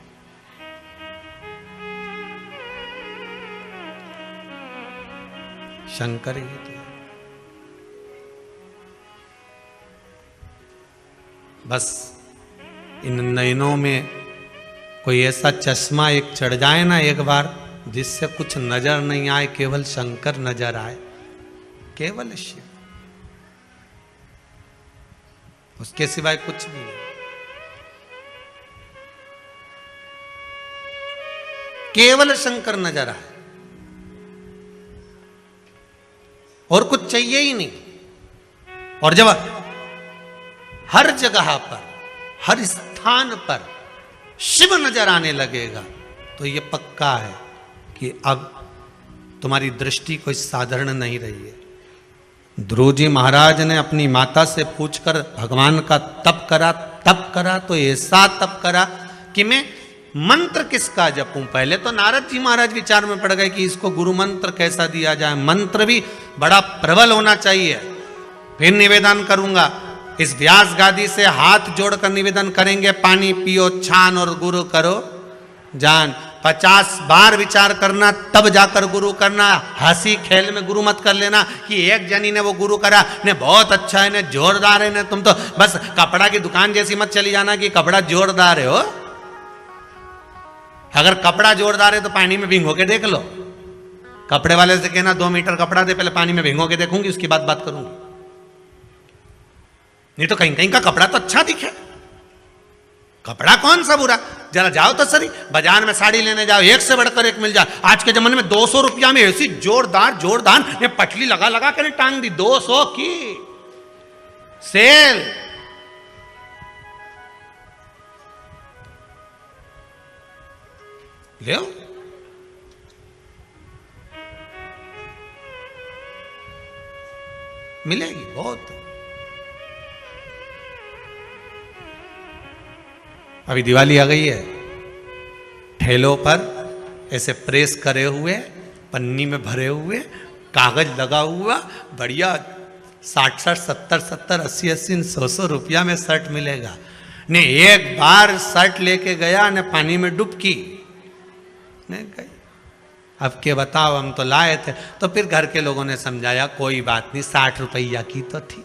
शंकर ही तो है। बस इन नयनों में कोई ऐसा चश्मा एक चढ़ जाए ना एक बार, जिससे कुछ नजर नहीं आए, केवल शंकर नजर आए, केवल शिव, उसके सिवाय कुछ भी नहीं। केवल शंकर नजर आए और कुछ चाहिए ही नहीं। और जब हर जगह पर, हर स्थान पर शिव नजर आने लगेगा, तो यह पक्का है कि अब तुम्हारी दृष्टि कोई साधारण नहीं रही है। ध्रुव जी महाराज ने अपनी माता से पूछकर भगवान का तप करा तो ऐसा तप करा कि मैं मंत्र किसका जपूं। पहले तो नारद जी महाराज विचार में पड़ गए कि इसको गुरु मंत्र कैसा दिया जाए, मंत्र भी बड़ा प्रबल होना चाहिए। फिर निवेदन करूंगा, इस व्यास गादी से हाथ जोड़कर निवेदन करेंगे, पानी पियो छान और गुरु करो जान। 50 बार विचार करना तब जाकर गुरु करना। हंसी खेल में गुरु मत कर लेना कि एक जनी ने वो गुरु करा ने बहुत अच्छा है, ने जोरदार है, ने तुम तो बस कपड़ा की दुकान जैसी मत चली जाना कि कपड़ा जोरदार है। हो अगर कपड़ा जोरदार है तो पानी में भिंगो के देख लो। कपड़े वाले से कहना 2 मीटर कपड़ा दे, पहले पानी में भिंगो के देखूंगी, उसकी बात करूंगी। नहीं तो कहीं कहीं का कपड़ा तो अच्छा दिखे, कपड़ा कौन सा बुरा। जरा जाओ तो सही बाजार में साड़ी लेने जाओ, एक से बढ़कर एक मिल जाए। आज के जमाने में 200 रुपया में ऐसी जोरदार ने पटली लगा के टांग दी, 200 की सेल। ले मिलेगी बहुत। अभी दिवाली आ गई है, ठेलों पर ऐसे प्रेस करे हुए, पन्नी में भरे हुए, कागज लगा हुआ, बढ़िया 60-60, 70-70, 80-80, 100-100 रुपया में शर्ट मिलेगा। ने एक बार शर्ट लेके गया, ने पानी में डुबकी ने गई। अब के बताओ, हम तो लाए थे। तो फिर घर के लोगों ने समझाया कोई बात नहीं, 60 रुपया की तो थी,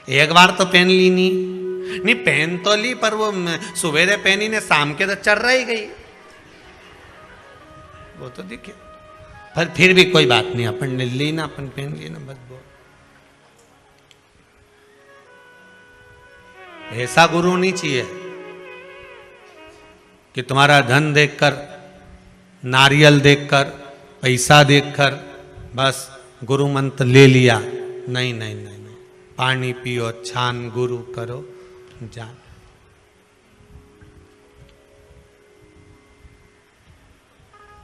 एक बार तो पहन ली नहीं पहन तो ली, पर वो सवेरे पहनी ने शाम के तो चल रही गई, वो तो दिखे। पर फिर भी कोई बात नहीं, अपन ने ली ना, अपन पहन ली ना, बस वो। ऐसा गुरु नहीं चाहिए कि तुम्हारा धन देखकर, नारियल देखकर, पैसा देखकर बस गुरु मंत्र ले लिया। नहीं नहीं नहीं नहीं, पानी पियो छान गुरु करो जान।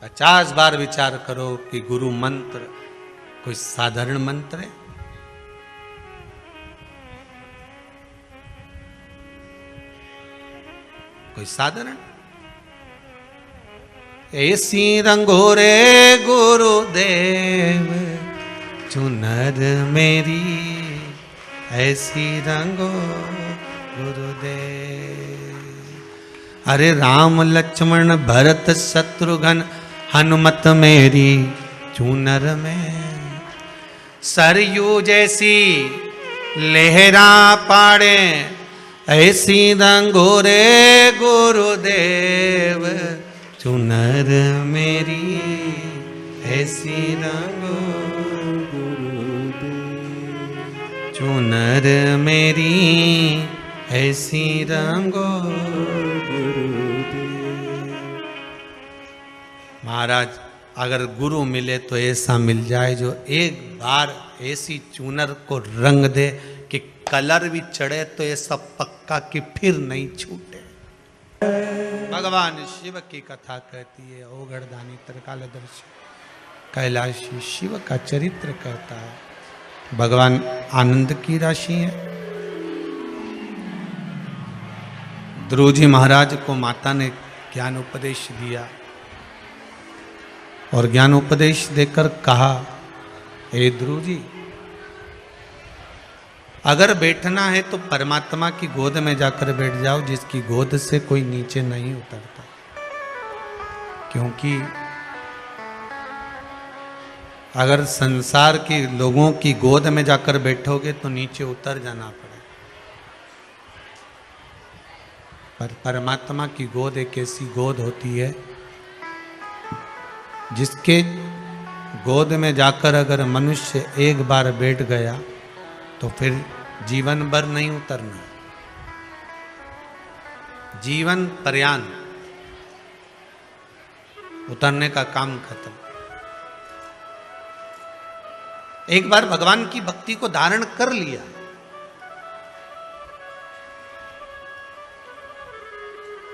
50 बार विचार करो कि गुरु मंत्र कोई साधारण मंत्र है? कोई साधारण? ऐसी रंगोरे गुरुदेव चुनर मेरी, ऐसी रंगो गुरुदेव। अरे राम लक्ष्मण भरत शत्रुघ्न हनुमत मेरी चुनर में, सरयू जैसी लहरा पाड़े ऐसी रंगोरे गुरुदेव चुनर मेरी, ऐसी रंगो गुरुदेव चुनर मेरी, ऐसी रंगो गुरुदेव। महाराज अगर गुरु मिले तो ऐसा मिल जाए जो एक बार ऐसी चुनर को रंग दे कि कलर भी चढ़े तो ऐसा पक्का कि फिर नहीं छूटे। भगवान शिव की कथा कहती है, ओगड़दानी त्रिकालदर्शी कैलाशी शिव का चरित्र कहता है। भगवान आनंद की राशि है। ध्रुव जी महाराज को माता ने ज्ञान उपदेश दिया और ज्ञान उपदेश देकर कहा, हे ध्रुव जी अगर बैठना है तो परमात्मा की गोद में जाकर बैठ जाओ, जिसकी गोद से कोई नीचे नहीं उतरता। क्योंकि अगर संसार के लोगों की गोद में जाकर बैठोगे तो नीचे उतर जाना पड़ेगा। पर परमात्मा की गोद एक ऐसी गोद होती है जिसके गोद में जाकर अगर मनुष्य एक बार बैठ गया तो फिर जीवन भर नहीं उतरना, जीवन पर्यंत उतरने का काम खत्म। एक बार भगवान की भक्ति को धारण कर लिया,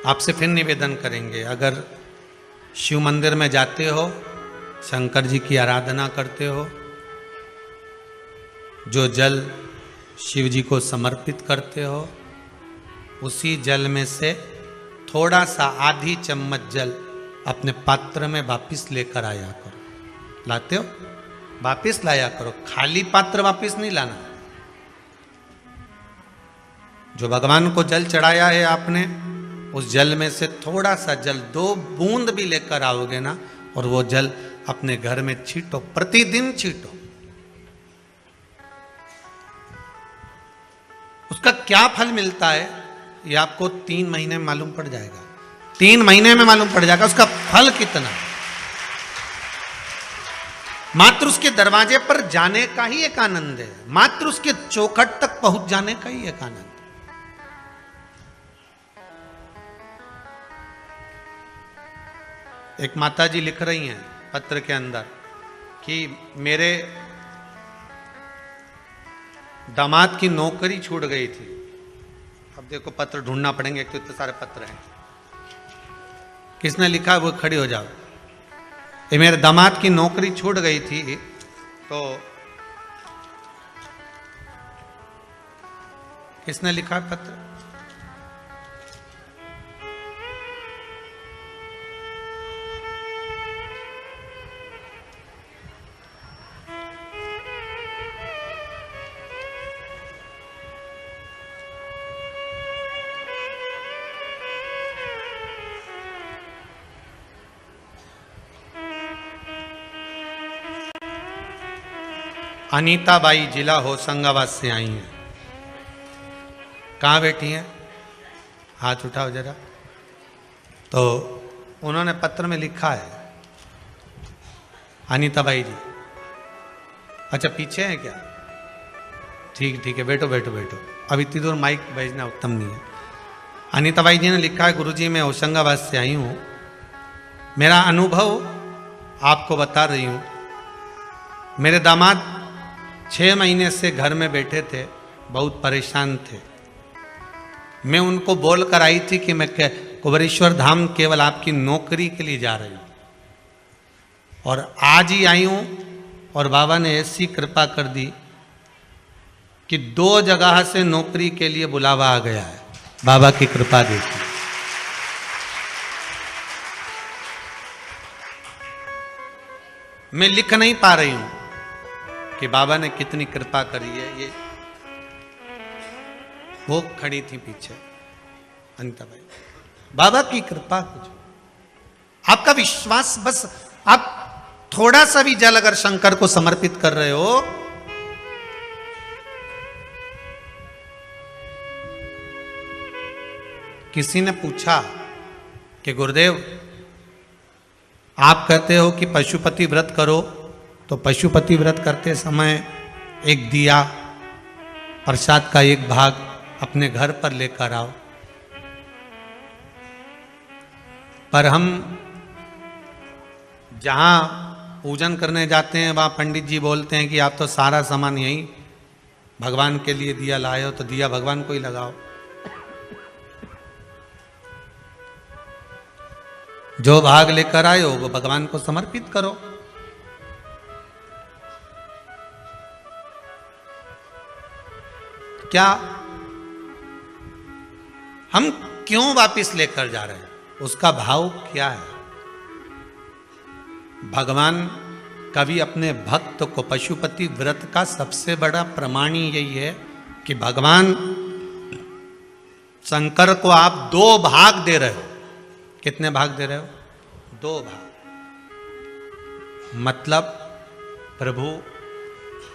आपसे फिर निवेदन करेंगे, अगर शिव मंदिर में जाते हो, शंकर जी की आराधना करते हो, जो जल शिव जी को समर्पित करते हो, उसी जल में से थोड़ा सा आधी चम्मच जल अपने पात्र में वापिस लेकर आया करो। लाते हो? वापिस लाया करो, खाली पात्र वापिस नहीं लाना। जो भगवान को जल चढ़ाया है आपने, उस जल में से थोड़ा सा जल 2 बूंद भी लेकर आओगे ना, और वो जल अपने घर में छींटो, प्रतिदिन छींटो। उसका क्या फल मिलता है ये आपको 3 महीने में मालूम पड़ जाएगा। 3 महीने में मालूम पड़ जाएगा उसका फल कितना। मात्र उसके दरवाजे पर जाने का ही एक आनंद है, मात्र उसके चौखट तक पहुंच जाने का ही एक आनंद। एक माता जी लिख रही हैं पत्र के अंदर कि मेरे दामाद की नौकरी छूट गई थी। अब देखो पत्र ढूंढना पड़ेंगे, एक तो इतने सारे पत्र हैं। किसने लिखा वो खड़ी हो जाओ। ये मेरे दामाद की नौकरी छूट गई थी, तो किसने लिखा पत्र? अनीता बाई जिला होशंगाबाद से आई हैं। कहाँ बैठी हैं? हाथ उठाओ जरा। तो उन्होंने पत्र में लिखा है, अनीता बाई जी। अच्छा पीछे है क्या? ठीक ठीक है, बैठो बैठो बैठो। अब इतनी दूर माइक भेजना उत्तम नहीं है। अनीता बाई जी ने लिखा है, गुरुजी मैं होशंगाबाद से आई हूँ, मेरा अनुभव आपको बता रही हूँ। मेरे दामाद 6 महीने से घर में बैठे थे, बहुत परेशान थे। मैं उनको बोल कर आई थी कि मैं कुबेरेश्वर धाम केवल आपकी नौकरी के लिए जा रही हूँ, और आज ही आई हूं और बाबा ने ऐसी कृपा कर दी कि 2 जगह से नौकरी के लिए बुलावा आ गया है, बाबा की कृपा देखी। मैं लिख नहीं पा रही हूं कि बाबा ने कितनी कृपा करी है। ये वो खड़ी थी पीछे अनिता भाई, बाबा की कृपा कुछ, आपका विश्वास, बस आप थोड़ा सा भी जल अगर शंकर को समर्पित कर रहे हो, किसी ने पूछा कि गुरुदेव आप कहते हो कि पशुपति व्रत करो, तो पशुपति व्रत करते समय एक दिया, प्रसाद का एक भाग अपने घर पर लेकर आओ। पर हम जहां पूजन करने जाते हैं वहां पंडित जी बोलते हैं कि आप तो सारा सामान यहीं भगवान के लिए दिया लाए हो, तो दिया भगवान को ही लगाओ। जो भाग लेकर आए हो वो भगवान को समर्पित करो। क्या हम क्यों वापस लेकर जा रहे हैं, उसका भाव क्या है? भगवान कभी अपने भक्त को, पशुपति व्रत का सबसे बड़ा प्रमाण ही यही है कि भगवान शंकर को आप 2 भाग दे रहे हो। कितने भाग दे रहे हो? 2 भाग। मतलब प्रभु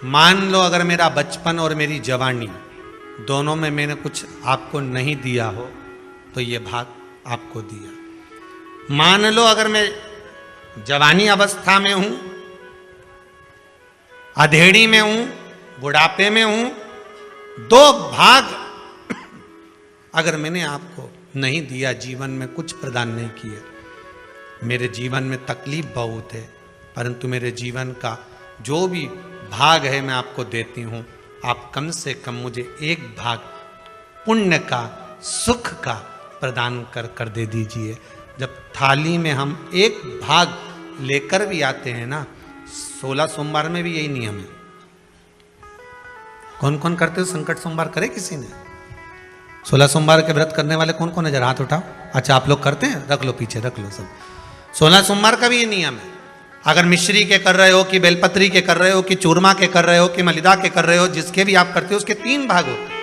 मान लो अगर मेरा बचपन और मेरी जवानी दोनों में मैंने कुछ आपको नहीं दिया हो, तो ये भाग आपको दिया। मान लो अगर मैं जवानी अवस्था में हूं, अधेड़ी में हूं, बुढ़ापे में हूं, 2 भाग अगर मैंने आपको नहीं दिया, जीवन में कुछ प्रदान नहीं किया, मेरे जीवन में तकलीफ बहुत है, परंतु मेरे जीवन का जो भी भाग है मैं आपको देती हूं। आप कम से कम मुझे 1 भाग पुण्य का, सुख का प्रदान कर दे दीजिए। जब थाली में हम 1 भाग लेकर भी आते हैं ना, 16 सोमवार में भी यही नियम है। कौन कौन करते हो संकट सोमवार? करे किसी ने? 16 सोमवार के व्रत करने वाले कौन कौन है? जरा हाथ उठाओ। अच्छा, आप लोग करते हैं? रख लो पीछे, रख लो सब। 16 सोमवार का भी ये नियम है। अगर मिश्री के कर रहे हो कि बेलपत्री के कर रहे हो कि चूरमा के कर रहे हो कि मलिदा के कर रहे हो, जिसके भी आप करते हो उसके 3 भाग होते हैं।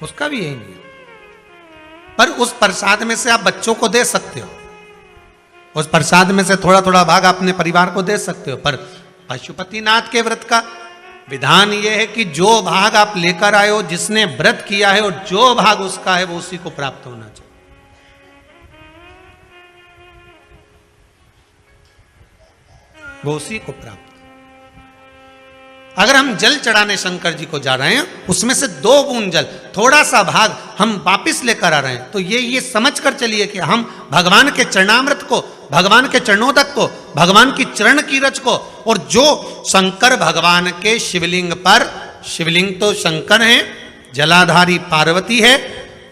उसका भी यही नियम। पर उस प्रसाद में से आप बच्चों को दे सकते हो, उस प्रसाद में से थोड़ा थोड़ा भाग अपने परिवार को दे सकते हो। पर पशुपतिनाथ के व्रत का विधान यह है कि जो भाग आप लेकर आए हो, जिसने व्रत किया है, और जो भाग उसका है वो उसी को प्राप्त होना चाहिए। वो उसी को प्राप्त। अगर हम जल चढ़ाने शंकर जी को जा रहे हैं, उसमें से 2 बूंद जल, थोड़ा सा भाग हम वापिस लेकर आ रहे हैं, तो ये समझ कर चलिए कि हम भगवान के चरणामृत को, भगवान के चरणोदक को, भगवान की चरण की रच को, और जो शंकर भगवान के शिवलिंग पर, शिवलिंग तो शंकर है, जलाधारी पार्वती है,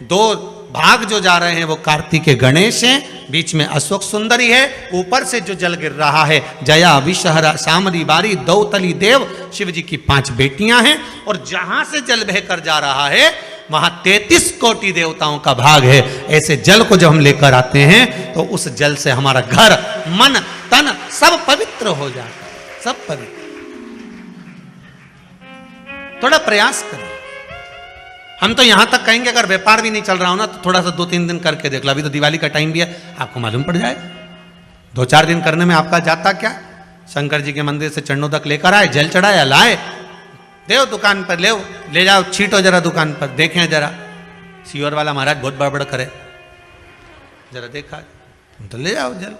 2 भाग जो जा रहे हैं वो कार्तिकेय गणेश हैं, बीच में अशोक सुंदरी है, ऊपर से जो जल गिर रहा है जया विषहरा सामरी बारी दौतली देव, शिव जी की 5 बेटियां हैं, और जहां से जल बहकर जा रहा है वहां 33 कोटि देवताओं का भाग है। ऐसे जल को जब हम लेकर आते हैं तो उस जल से हमारा घर, मन, तन सब पवित्र हो जाता है, सब पवित्र। थोड़ा प्रयास करें। हम तो यहां तक कहेंगे अगर व्यापार भी नहीं चल रहा हो ना, तो थोड़ा सा 2-3 दिन करके देख लो। अभी तो दिवाली का टाइम भी है, आपको मालूम पड़ जाएगा। 2-4 दिन करने में आपका जाता क्या? शंकर जी के मंदिर से चरणोदक लेकर आए, जल चढ़ाया, लाए, देव दुकान पर ले जाओ, छीटो जरा दुकान पर, देखें जरा सीवर वाला महाराज बहुत बड़बड़ करे, जरा देखा तो ले जाओ जल।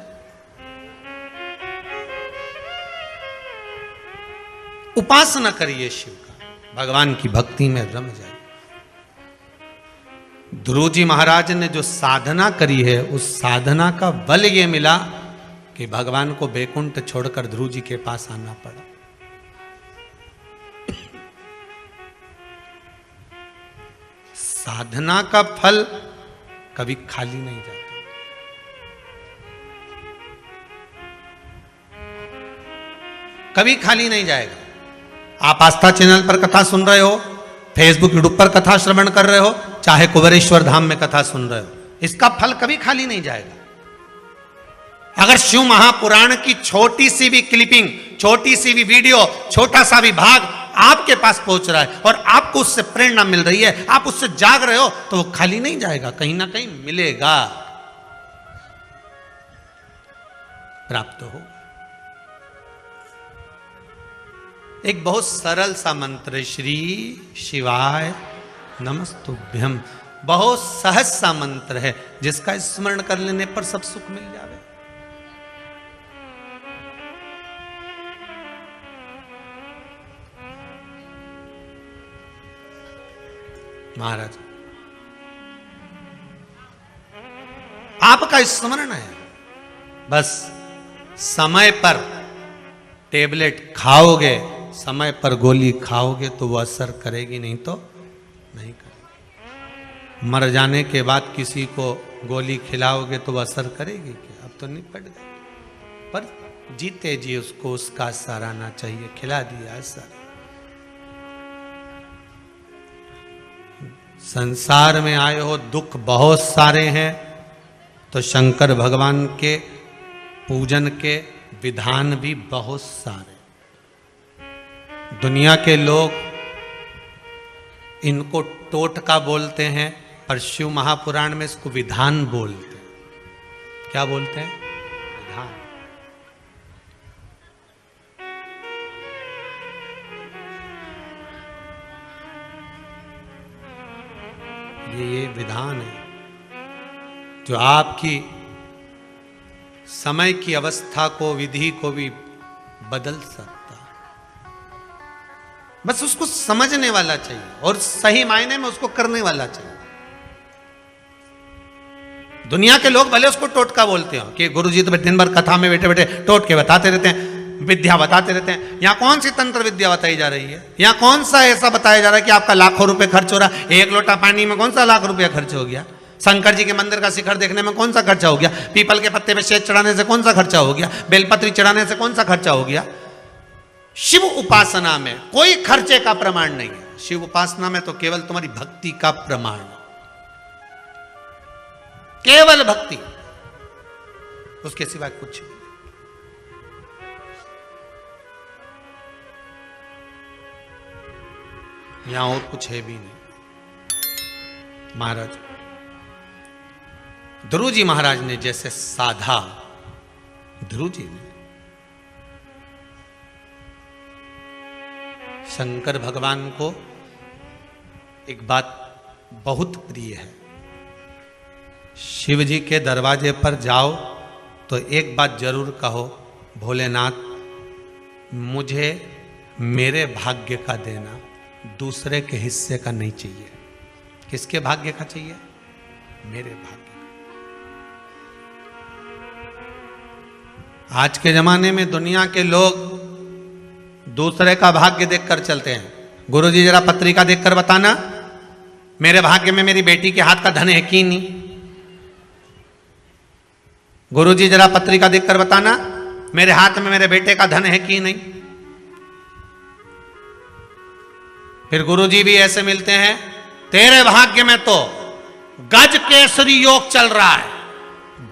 उपासना करिए शिव का, भगवान की भक्ति में रम जाए। ध्रुव जी महाराज ने जो साधना करी है, उस साधना का बल ये मिला कि भगवान को बैकुंठ छोड़कर ध्रुव जी के पास आना पड़ा। साधना का फल कभी खाली नहीं जाता। कभी खाली नहीं जाएगा। आप आस्था चैनल पर कथा सुन रहे हो, फेसबुक यूट्यूब पर कथा श्रवण कर रहे हो, चाहे कुबेरेश्वर धाम में कथा सुन रहे हो, इसका फल कभी खाली नहीं जाएगा। अगर शिव महापुराण की छोटी सी भी क्लिपिंग, छोटी सी भी वीडियो, छोटा सा भी भाग आपके पास पहुंच रहा है और आपको उससे प्रेरणा मिल रही है, आप उससे जाग रहे हो, तो वो खाली नहीं जाएगा, कहीं ना कहीं मिलेगा, प्राप्त हो। एक बहुत सरल सा मंत्र है, श्री शिवाय नमस्तुभ्यम। बहुत सहज सा मंत्र है, जिसका स्मरण कर लेने पर सब सुख मिल जावे। महाराज, आपका स्मरण है, बस समय पर टेबलेट खाओगे, समय पर गोली खाओगे तो वो असर करेगी, नहीं तो नहीं करेगी। मर जाने के बाद किसी को गोली खिलाओगे तो वो असर करेगी क्या? अब तो निपट गए, पर जीते जी उसको उसका सराहना चाहिए, खिला दिया असर। संसार में आए हो, दुख बहुत सारे हैं, तो शंकर भगवान के पूजन के विधान भी बहुत सारे। दुनिया के लोग इनको टोटका बोलते हैं, पर शिव महापुराण में इसको विधान बोलते हैं। क्या बोलते हैं? विधान। ये विधान है जो आपकी समय की अवस्था को, विधि को भी बदल सकता है। बस उसको समझने वाला चाहिए और सही मायने में उसको करने वाला चाहिए। दुनिया के लोग भले उसको टोटका बोलते हो कि गुरुजी तो दिन भर कथा में बैठे बैठे टोटके बताते रहते हैं, विद्या बताते रहते हैं। यहां कौन सी तंत्र विद्या बताई जा रही है? यहां कौन सा ऐसा बताया जा रहा है कि आपका लाखों रुपए खर्च हो रहा है? एक लोटा पानी में कौन सा लाख रुपया खर्च हो गया? शंकर जी के मंदिर का शिखर देखने में कौन सा खर्चा हो गया? पीपल के पत्ते पे शेष चढ़ाने से कौन सा खर्चा हो गया? बेलपत्री चढ़ाने से कौन सा खर्चा हो गया? शिव उपासना में कोई खर्चे का प्रमाण नहीं है। शिव उपासना में तो केवल तुम्हारी भक्ति का प्रमाण है, केवल भक्ति, उसके सिवाय कुछ नहीं। यहां और कुछ है भी नहीं। महाराज ध्रुव जी महाराज ने जैसे साधा, ध्रुव जी ने शंकर भगवान को एक बात बहुत प्रिय है, शिव जी के दरवाजे पर जाओ तो एक बात जरूर कहो, भोलेनाथ मुझे मेरे भाग्य का देना, दूसरे के हिस्से का नहीं चाहिए। किसके भाग्य का चाहिए? मेरे भाग्य। आज के जमाने में दुनिया के लोग दूसरे का भाग्य देखकर चलते हैं। गुरुजी जरा पत्रिका देखकर बताना, मेरे भाग्य में मेरी बेटी के हाथ का धन है कि नहीं? गुरुजी जरा पत्रिका देखकर बताना, मेरे हाथ में मेरे बेटे का धन है कि नहीं? फिर गुरुजी भी ऐसे मिलते हैं, तेरे भाग्य में तो गज केसरी योग चल रहा है,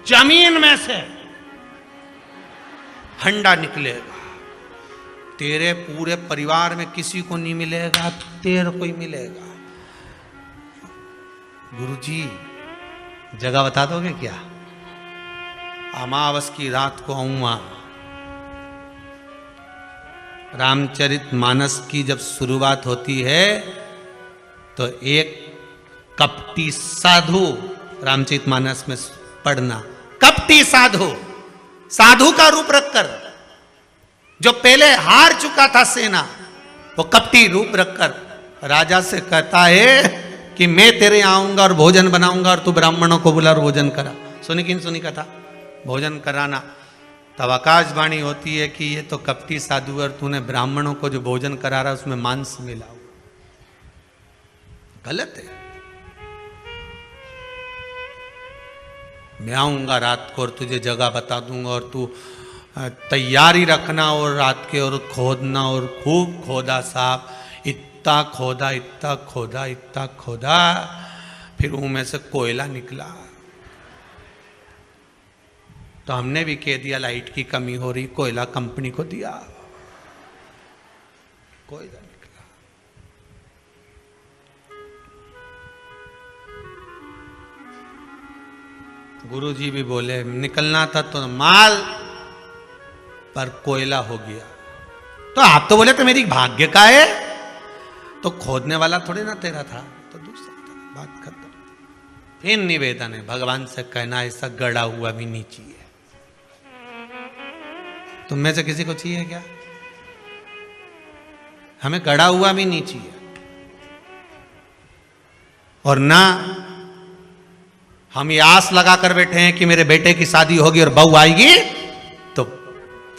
जमीन में से हंडा निकलेगा, तेरे पूरे परिवार में किसी को नहीं मिलेगा, तेरे को ही मिलेगा। गुरुजी जगह बता दोगे क्या? अमावस की रात को आऊंगा। रामचरित मानस की जब शुरुआत होती है तो एक कपटी साधु रामचरित मानस में पढ़ना, कपटी साधु, साधु का रूप रखकर, जो पहले हार चुका था सेना, वो कपटी रूप रखकर राजा से कहता है कि मैं तेरे यहाँ आऊंगा और भोजन बनाऊंगा और तू ब्राह्मणों को बुला और भोजन करा। सुनी कि नहीं सुनी कथा? भोजन कराना। तब आकाशवाणी होती है कि ये तो कपटी साधु, और तूने ब्राह्मणों को जो भोजन करा रहा उसमें मांस मिला हुआ। गलत है। मैं आऊंगा रात को और तुझे जगह बता दूंगा और तू तैयारी रखना और रात के और खोदना, और खूब खोदा साहब, इतना खोदा इतना खोदा इतना खोदा, फिर उनमें से कोयला निकला। तो हमने भी कह दिया लाइट की कमी हो रही, कोयला कंपनी को दिया, कोयला निकला। गुरुजी भी बोले निकलना था तो माल, पर कोयला हो गया। तो आप तो बोले तो मेरी भाग्य का है, तो खोदने वाला थोड़ी ना तेरा था, तो दूसरा था, बात खत्म। फिर निवेदन है भगवान से कहना ऐसा गड़ा हुआ भी नहीं चाहिए। तुम में से किसी को चाहिए क्या? हमें गड़ा हुआ भी नहीं चाहिए, और ना हम ये आस लगा कर बैठे हैं कि मेरे बेटे की शादी होगी और बहू आएगी तो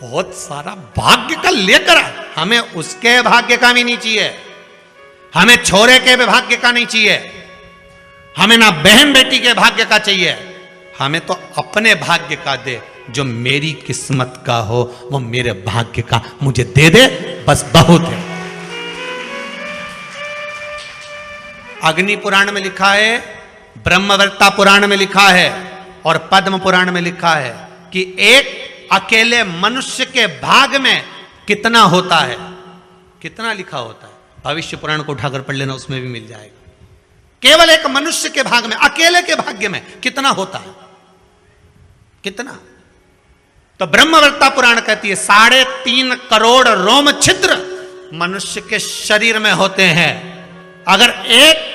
बहुत सारा भाग्य का लेकर आए। हमें उसके भाग्य का भी नहीं चाहिए, हमें छोरे के भी भाग्य का नहीं चाहिए, हमें ना बहन बेटी के भाग्य का चाहिए, हमें तो अपने भाग्य का दे। जो मेरी किस्मत का हो वो मेरे भाग्य का मुझे दे दे, बस बहुत है। अग्नि पुराण में लिखा है, ब्रह्मवर्ता पुराण में लिखा है, और पद्म पुराण में लिखा है कि एक अकेले मनुष्य के भाग में कितना होता है, कितना लिखा होता है। भविष्य पुराण को उठाकर पढ़ लेना, उसमें भी मिल जाएगा। केवल एक मनुष्य के भाग में, अकेले के भाग्य में कितना होता है, कितना। तो ब्रह्मवर्ता पुराण कहती है 3.5 करोड़ रोम छिद्र मनुष्य के शरीर में होते हैं। अगर एक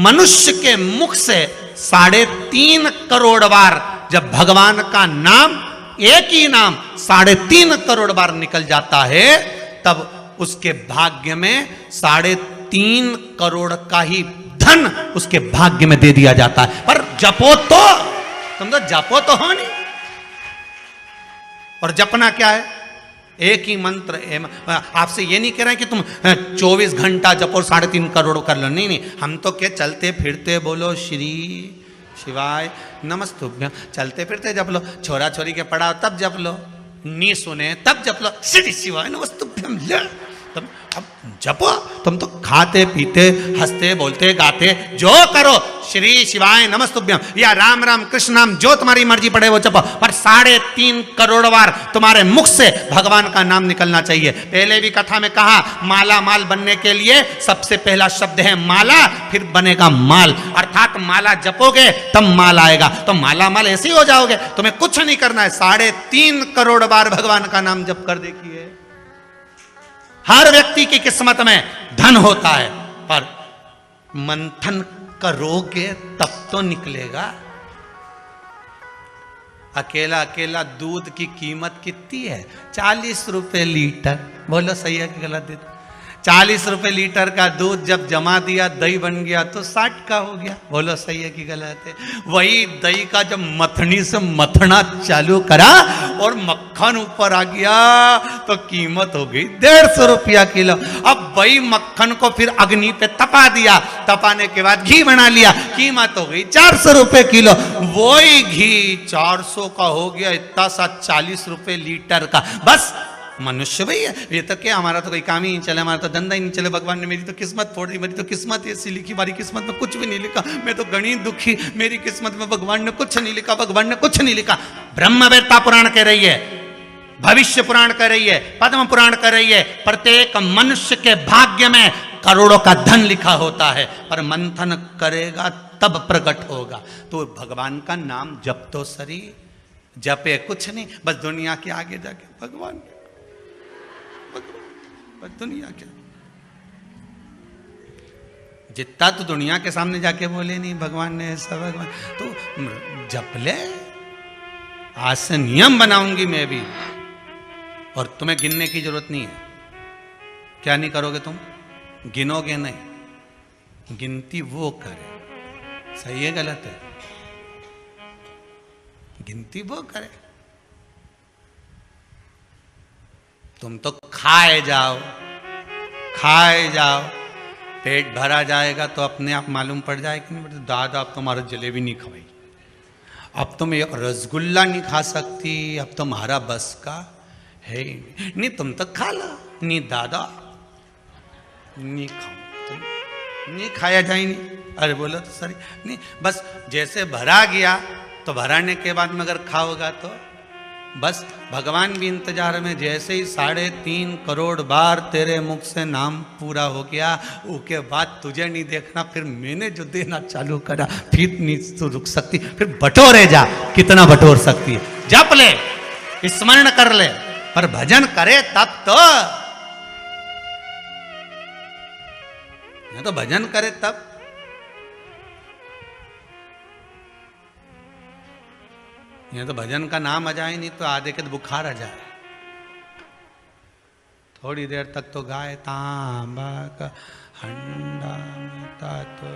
मनुष्य के मुख से 3.5 करोड़ बार जब भगवान का नाम, एक ही नाम 3.5 करोड़ बार निकल जाता है, तब उसके भाग्य में 3.5 करोड़ का ही धन उसके भाग्य में दे दिया जाता है। पर जपो तो, तुम तो जपो तो हो नहीं। और जपना क्या है? एक ही मंत्र। आपसे ये नहीं कह रहे हैं कि तुम 24 घंटा जपो 3.5 करोड़ कर लो, नहीं नहीं। हम तो क्या चलते फिरते बोलो श्री शिवाय नमस्तुभ्यं, चलते फिरते जप लो, छोरा छोरी के पढ़ाओ तब जप लो, नी सुने तब जप लो, श्री शिवाय नमस्तुभ्यं। तुम अब जपो, तुम तो खाते पीते हंसते बोलते गाते जो करो, श्री शिवाय नमस्तुभ्यं या राम राम कृष्ण नाम जो तुम्हारी मर्जी पड़े वो जपो, पर 3.5 करोड़ बार तुम्हारे मुख से भगवान का नाम निकलना चाहिए। पहले भी कथा में कहा, माला माल बनने के लिए सबसे पहला शब्द है माला, फिर बनेगा माल, अर्थात माला जपोगे तब माल आएगा। तो माला माल ऐसे ही हो जाओगे, तुम्हें कुछ नहीं करना है, 3.5 करोड़ बार भगवान का नाम जप कर देखिए। हर व्यक्ति की किस्मत में धन होता है, पर मंथन करोगे तब तो निकलेगा। अकेला अकेला दूध की कीमत कितनी है? 40 रुपए लीटर। बोलो सही है कि गलत? 40 रुपए लीटर का दूध जब जमा दिया, दही बन गया तो 60 का हो गया। बोलो सही है कि गलत है? वही दही का जब मथनी से मथना चालू करा और मक्खन ऊपर आ गया तो कीमत हो गई 150 रुपया किलो। अब वही मक्खन को फिर अग्नि पे तपा दिया, तपाने के बाद घी बना लिया, कीमत हो गई 400 रुपए किलो। वही घी 400 का हो गया, इतना सा 40 रुपए लीटर का। बस मनुष्य भाई है ये तो क्या, हमारा तो कोई काम ही नहीं चले, हमारा तो धंधा ही नहीं चले। भगवान ने मेरी तो किस्मत फोड़ दी, मेरी तो किस्मत ऐसी लिखी, हमारी किस्मत में कुछ भी नहीं लिखा, मैं तो गणित दुखी, मेरी किस्मत में भगवान ने कुछ नहीं लिखा, भगवान ने कुछ नहीं लिखा। ब्रह्मवेत्ता पुराण कह रही है, भविष्य पुराण कह रही है, पद्म पुराण कह रही है, प्रत्येक मनुष्य के भाग्य में करोड़ों का धन लिखा होता है, पर मंथन करेगा तब प्रकट होगा। तो भगवान का नाम जप तो सरी, जपे कुछ नहीं, बस दुनिया के आगे जाके भगवान दुनिया क्या, जितना तो दुनिया के सामने जाके बोले नहीं भगवान ने ऐसा, भगवान तो जप ले। आज से नियम बनाऊंगी मैं भी, और तुम्हें गिनने की जरूरत नहीं है। क्या नहीं करोगे तुम? गिनोगे नहीं, गिनती वो करे। सही है गलत है? गिनती वो करे। तुम तो खाए जाओ, खाए जाओ, पेट भरा जाएगा तो अपने आप मालूम पड़ जाए कि नहीं, दादा अब तुम्हारा जलेबी नहीं खवाई, अब तुम एक रसगुल्ला नहीं खा सकती, अब तुम्हारा बस का है ही नहीं तुम तो खा लो, नहीं दादा नहीं खाऊं, तुम नहीं खाया जाए नहीं। अरे बोलो तो सर नहीं, बस जैसे भरा गया तो भराने के बाद में अगर खाओगा तो बस भगवान भी इंतजार में, जैसे ही 3.5 करोड़ बार तेरे मुख से नाम पूरा हो गया उसके बाद तुझे नहीं देखना, फिर मैंने जो देना चालू करा फिर नहीं तू रुक सकती, फिर बटोरे जा, कितना बटोर सकती है, जप ले, स्मरण कर ले, पर भजन करे तब तो, तो भजन करे तब। ये तो भजन का नाम आ जाए नहीं तो आधे के तो बुखार आ जाए। थोड़ी देर तक तो गाए तांबा का हंडा तो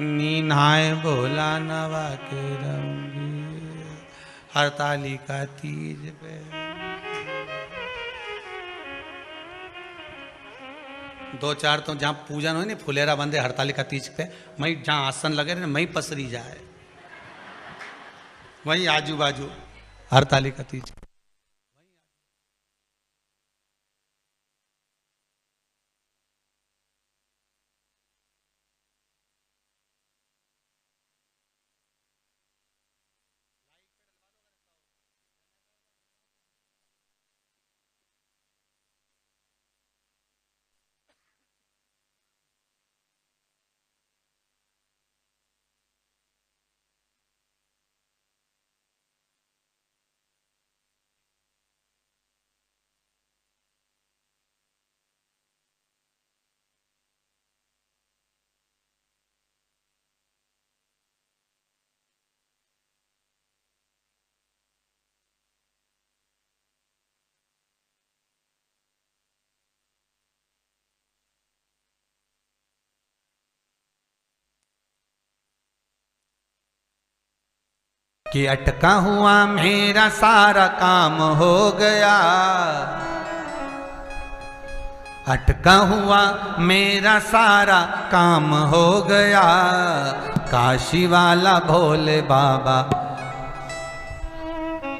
नीनाए बोला नवा के रंगी हरतालिका तीज पे। दो चार तो जहाँ पूजन हो नहीं फुलेरा बंदे हरतालिका तीज पे, मई जहाँ आसन लगे रहे मई पसरी जाए, वही आजू बाजू हरतालिका तीज। कि अटका हुआ मेरा सारा काम हो गया, अटका हुआ मेरा सारा काम हो गया, काशी वाला भोले बाबा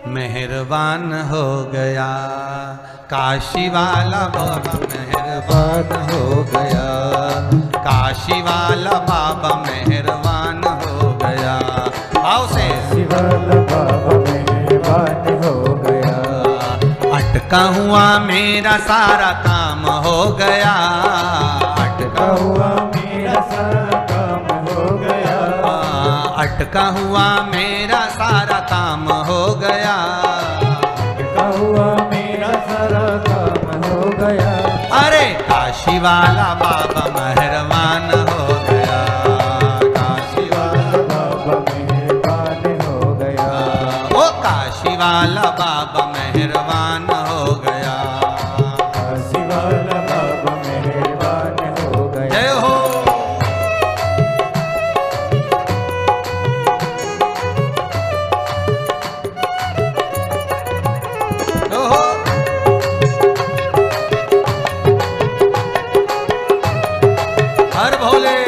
मेहरबान हो गया, काशी वाला बाबा मेहरबान हो गया, काशी वाला बाबा मेहरबान हो गया। आओ से वाला बाबा मेहरबान हो गया, अटका हुआ मेरा सारा काम हो गया, अटका हुआ मेरा सारा काम हो गया, अटका हुआ मेरा सारा काम हो गया, अटका हुआ मेरा सारा काम हो गया। अरे काशी वाला बाबा मेहरबान हो गया, काशी वाला बाबा मेहरबान हो गया, ओ काशी वाला बाबा मेहरबान हो गया, काशी वाला बाबा मेहरबान हो गया। जय हो। ओहो हर भोले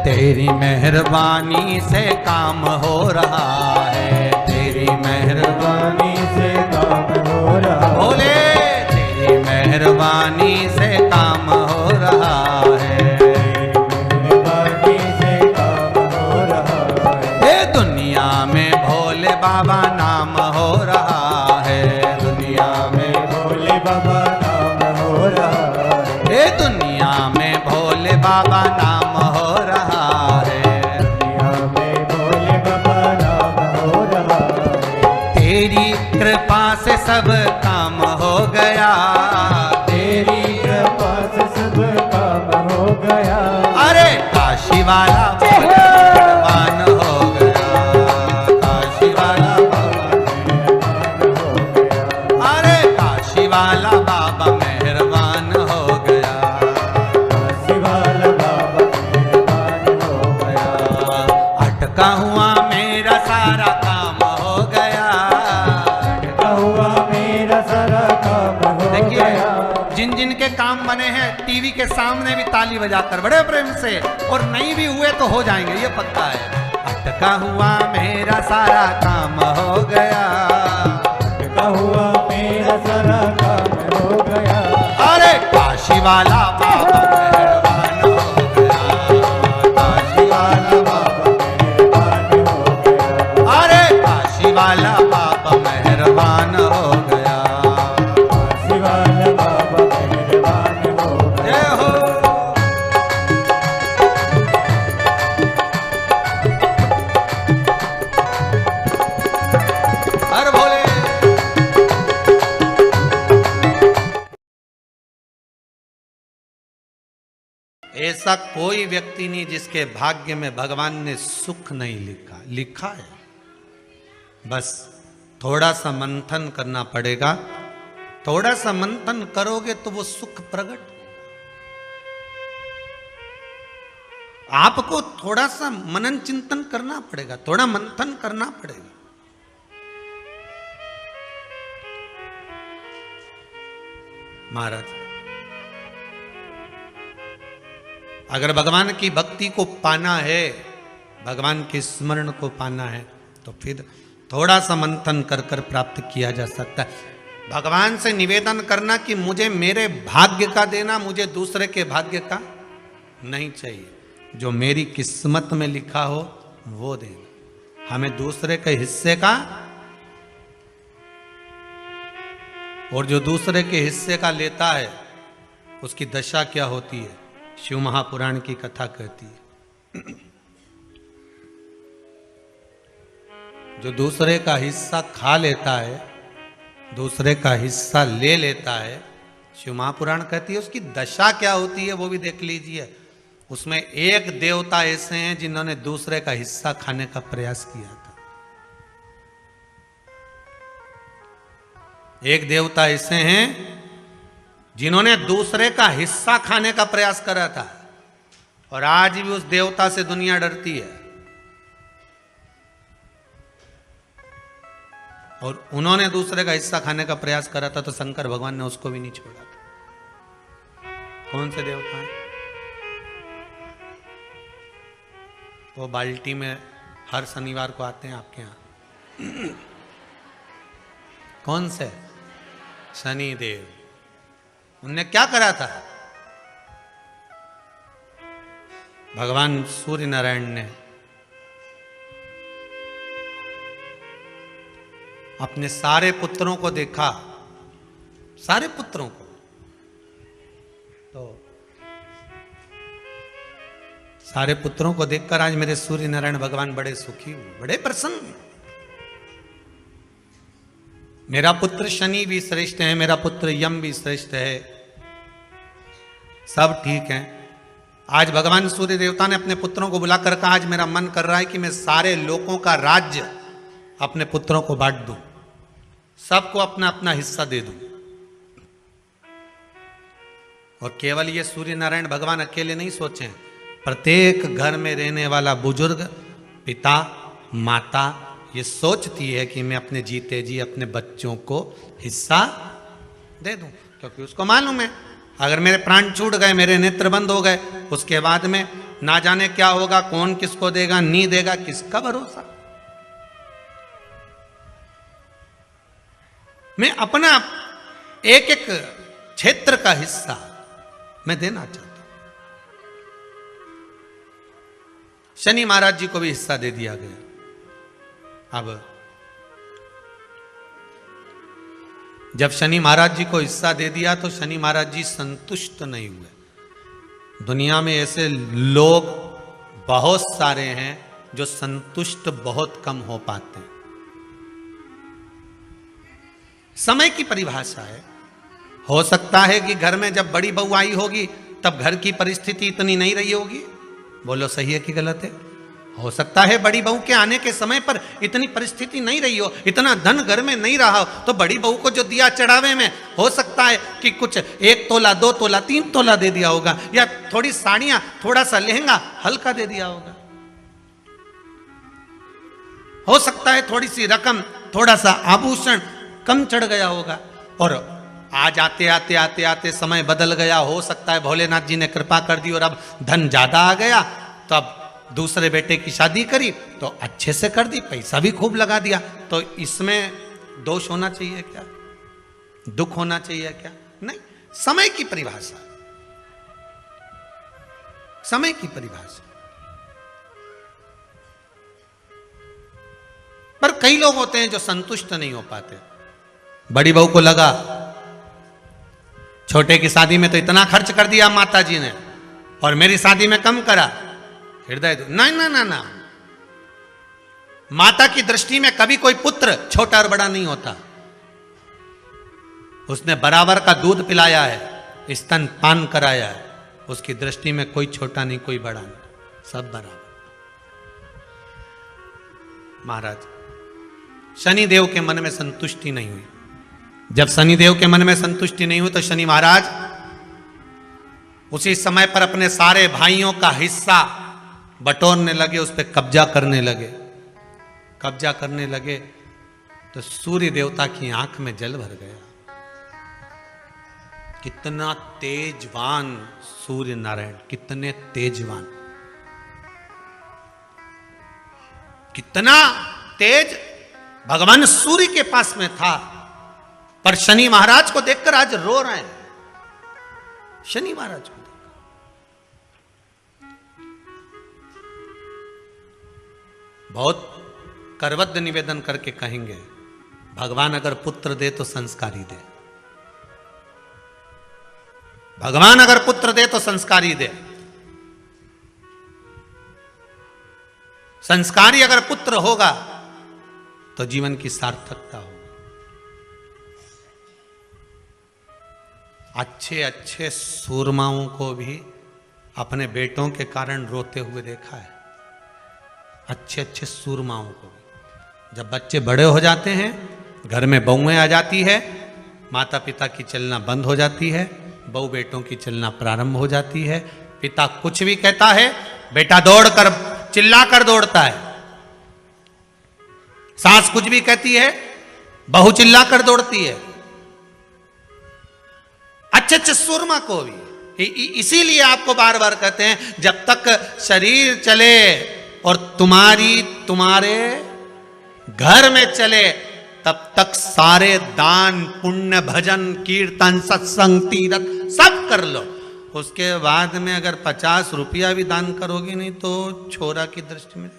तेरी मेहरबानी से काम हो रहा है, तेरी मेहरबानी से काम हो रहा, भोले तेरी मेहरबानी से काम हो रहा है, मेहरबानी से काम हो रहा है। ये दुनिया में भोले बाबा नाम हो रहा है, दुनिया में भोले बाबा नाम हो रहा है, ये दुनिया में भोले बाबा नाम हो रहा है, दुनिया में भोले बाबा नाम हो रहा है। तेरी कृपा से सब काम हो गया, तेरी कृपा से सब काम हो गया, अरे काशी वाला मेहरबान हो गया, काशी वाला मेहरबान हो गया, अरे काशी वाला बाबा मेहरबान हो गया, काशी वाला बाबा मेहरबान हो गया। अटका काम बने हैं टीवी के सामने भी ताली बजाकर बड़े प्रेम से, और नहीं भी हुए तो हो जाएंगे, ये पक्का है। अटका हुआ मेरा सारा काम हो गया, अटका हुआ मेरा सारा काम हो गया। अरे काशी वाला बाबा मेहरबान हो गया, काशी वाला बाबा मेहरबान हो गया। अरे काशी वाला बाबा मेहरबान हो गया। काशी वाला बाबा मेहरबान हो गया। जय हो। हर भोले। ऐसा कोई व्यक्ति नहीं जिसके भाग्य में भगवान ने सुख नहीं लिखा, लिखा है, बस थोड़ा सा मंथन करना पड़ेगा। थोड़ा सा मंथन करोगे तो वो सुख प्रकट। आपको थोड़ा सा मनन चिंतन करना पड़ेगा, थोड़ा मंथन करना पड़ेगा। महाराज, अगर भगवान की भक्ति को पाना है, भगवान के स्मरण को पाना है, तो फिर थोड़ा सा मंथन कर कर प्राप्त किया जा सकता है। भगवान से निवेदन करना कि मुझे मेरे भाग्य का देना, मुझे दूसरे के भाग्य का नहीं चाहिए। जो मेरी किस्मत में लिखा हो वो देना, हमें दूसरे के हिस्से का, और जो दूसरे के हिस्से का लेता है उसकी दशा क्या होती है, शिव महापुराण की कथा कहती है। जो दूसरे का हिस्सा खा लेता है, दूसरे का हिस्सा ले लेता है, शिव महापुराण कहती है उसकी दशा क्या होती है, वो भी देख लीजिए। उसमें एक देवता ऐसे हैं जिन्होंने दूसरे का हिस्सा खाने का प्रयास किया था। एक देवता ऐसे हैं जिन्होंने दूसरे का हिस्सा खाने का प्रयास करा था, और आज भी उस देवता से दुनिया डरती है। और उन्होंने दूसरे का हिस्सा खाने का प्रयास करा था तो शंकर भगवान ने उसको भी नहीं छोड़ा था। कौन से देवता हैं? वो बाल्टी में हर शनिवार को आते हैं आपके यहां। कौन से? शनि देव। उनने क्या करा था? भगवान सूर्य नारायण ने अपने सारे पुत्रों को देखा, सारे पुत्रों को, तो सारे पुत्रों को देखकर आज मेरे सूर्य नारायण भगवान बड़े सुखी हुए, बड़े प्रसन्न। मेरा पुत्र शनि भी श्रेष्ठ है, मेरा पुत्र यम भी श्रेष्ठ है, सब ठीक है। आज भगवान सूर्य देवता ने अपने पुत्रों को बुलाकर कहा, आज मेरा मन कर रहा है कि मैं सारे लोगों का राज्य अपने पुत्रों को बांट दूं, सबको अपना अपना हिस्सा दे दूं। और केवल ये सूर्य नारायण भगवान अकेले नहीं सोचे, प्रत्येक घर में रहने वाला बुजुर्ग, पिता, माता ये सोचती है कि मैं अपने जीते जी अपने बच्चों को हिस्सा दे दूं, क्योंकि उसको मालूम है अगर मेरे प्राण छूट गए, मेरे नेत्र बंद हो गए, उसके बाद में ना जाने क्या होगा, कौन किसको देगा, नहीं देगा, किसका भरोसा। मैं अपना एक एक क्षेत्र का हिस्सा मैं देना चाहता हूं। शनि महाराज जी को भी हिस्सा दे दिया गया। अब जब शनि महाराज जी को हिस्सा दे दिया तो शनि महाराज जी संतुष्ट नहीं हुए। दुनिया में ऐसे लोग बहुत सारे हैं जो संतुष्ट बहुत कम हो पाते हैं। समय की परिभाषा है। हो सकता है कि घर में जब बड़ी बहू आई होगी तब घर की परिस्थिति इतनी नहीं रही होगी, बोलो सही है कि गलत है? हो सकता है बड़ी बहू के आने के समय पर इतनी परिस्थिति नहीं रही हो, इतना धन घर में नहीं रहा हो, तो बड़ी बहू को जो दिया चढ़ावे में हो सकता है कि कुछ 1 तोला 2 तोला 3 तोला दे दिया होगा, या थोड़ी साड़ियां, थोड़ा सा लहंगा हल्का दे दिया होगा। हो सकता है थोड़ी सी रकम, थोड़ा सा आभूषण कम चढ़ गया होगा। और आज आते आते आते आते समय बदल गया, हो सकता है भोलेनाथ जी ने कृपा कर दी और अब धन ज्यादा आ गया, तो अब दूसरे बेटे की शादी करी तो अच्छे से कर दी, पैसा भी खूब लगा दिया, तो इसमें दोष होना चाहिए क्या, दुख होना चाहिए क्या? नहीं, समय की परिभाषा, समय की परिभाषा। पर कई लोग होते हैं जो संतुष्ट नहीं हो पाते। बड़ी बहू को लगा छोटे की शादी में तो इतना खर्च कर दिया माता जी ने और मेरी शादी में कम करा, हृदय नहीं ना ना ना, माता की दृष्टि में कभी कोई पुत्र छोटा और बड़ा नहीं होता। उसने बराबर का दूध पिलाया है, स्तन पान कराया है, उसकी दृष्टि में कोई छोटा नहीं कोई बड़ा नहीं, सब बराबर। महाराज शनिदेव के मन में संतुष्टि नहीं हुई। जब शनिदेव के मन में संतुष्टि नहीं हुई तो शनि महाराज उसी समय पर अपने सारे भाइयों का हिस्सा बटोरने लगे, उस पर कब्जा करने लगे। कब्जा करने लगे तो सूर्य देवता की आंख में जल भर गया। कितना तेजवान सूर्य नारायण, कितने तेजवान, कितना तेज भगवान सूर्य के पास में था। पर शनि महाराज को देखकर आज रो रहे हैं। शनि महाराज को देखकर बहुत करवद्ध निवेदन करके कहेंगे, भगवान अगर पुत्र दे तो संस्कारी दे, भगवान अगर पुत्र दे तो संस्कारी दे। संस्कारी अगर पुत्र होगा तो जीवन की सार्थकता होगी। अच्छे अच्छे सूरमाओं को भी अपने बेटों के कारण रोते हुए देखा है। अच्छे अच्छे सूरमाओं को भी जब बच्चे बड़े हो जाते हैं, घर में बहुएं आ जाती है, माता पिता की चलना बंद हो जाती है, बहू बेटों की चलना प्रारंभ हो जाती है। पिता कुछ भी कहता है, बेटा दौड़कर चिल्लाकर दौड़ता है। सास कुछ भी कहती है, बहू चिल्लाकर दौड़ती है। अच्छे अच्छे सुरमा को भी इसीलिए आपको बार बार कहते हैं, जब तक शरीर चले और तुम्हारे घर में चले, तब तक सारे दान पुण्य भजन कीर्तन सत्संग तीर्थ सब कर लो। उसके बाद में अगर 50 रुपया भी दान करोगी नहीं तो छोरा की दृष्टि में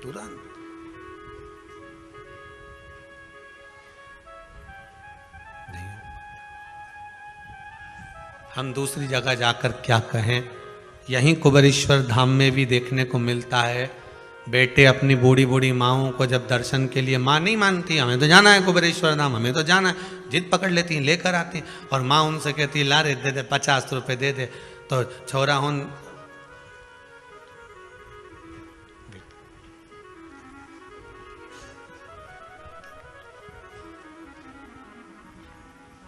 तुरंत नहीं। हम दूसरी जगह जाकर क्या कहें, यहीं कुबेरेश्वर धाम में भी देखने को मिलता है। बेटे अपनी बूढ़ी बूढ़ी माओं को जब दर्शन के लिए, माँ नहीं मानती, हमें तो जाना है कुबेरेश्वर धाम, हमें तो जाना है, जिद पकड़ लेती हैं, लेकर आती हैं। और माँ उनसे कहती ला रे दे दे 50 रुपये दे दे, तो छोरा हूं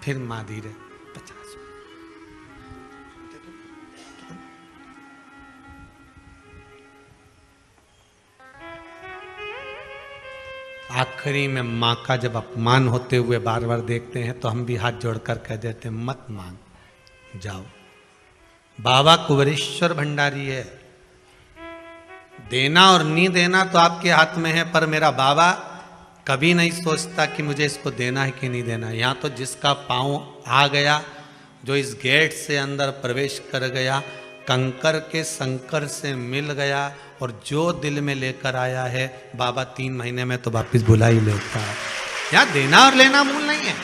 फिर माँ धीरे 50। आखिरी में माँ का जब अपमान होते हुए बार बार देखते हैं तो हम भी हाथ जोड़कर कह देते हैं, मत मांग, जाओ। बाबा कुबेरेश्वर भंडारी है, देना और नहीं देना तो आपके हाथ में है, पर मेरा बाबा कभी नहीं सोचता कि मुझे इसको देना है कि नहीं देना। यहाँ तो जिसका पाँव आ गया, जो इस गेट से अंदर प्रवेश कर गया, कंकर के संकर से मिल गया, और जो दिल में लेकर आया है बाबा 3 महीने में तो वापिस बुला ही लेता है। यहाँ देना और लेना मूल नहीं है।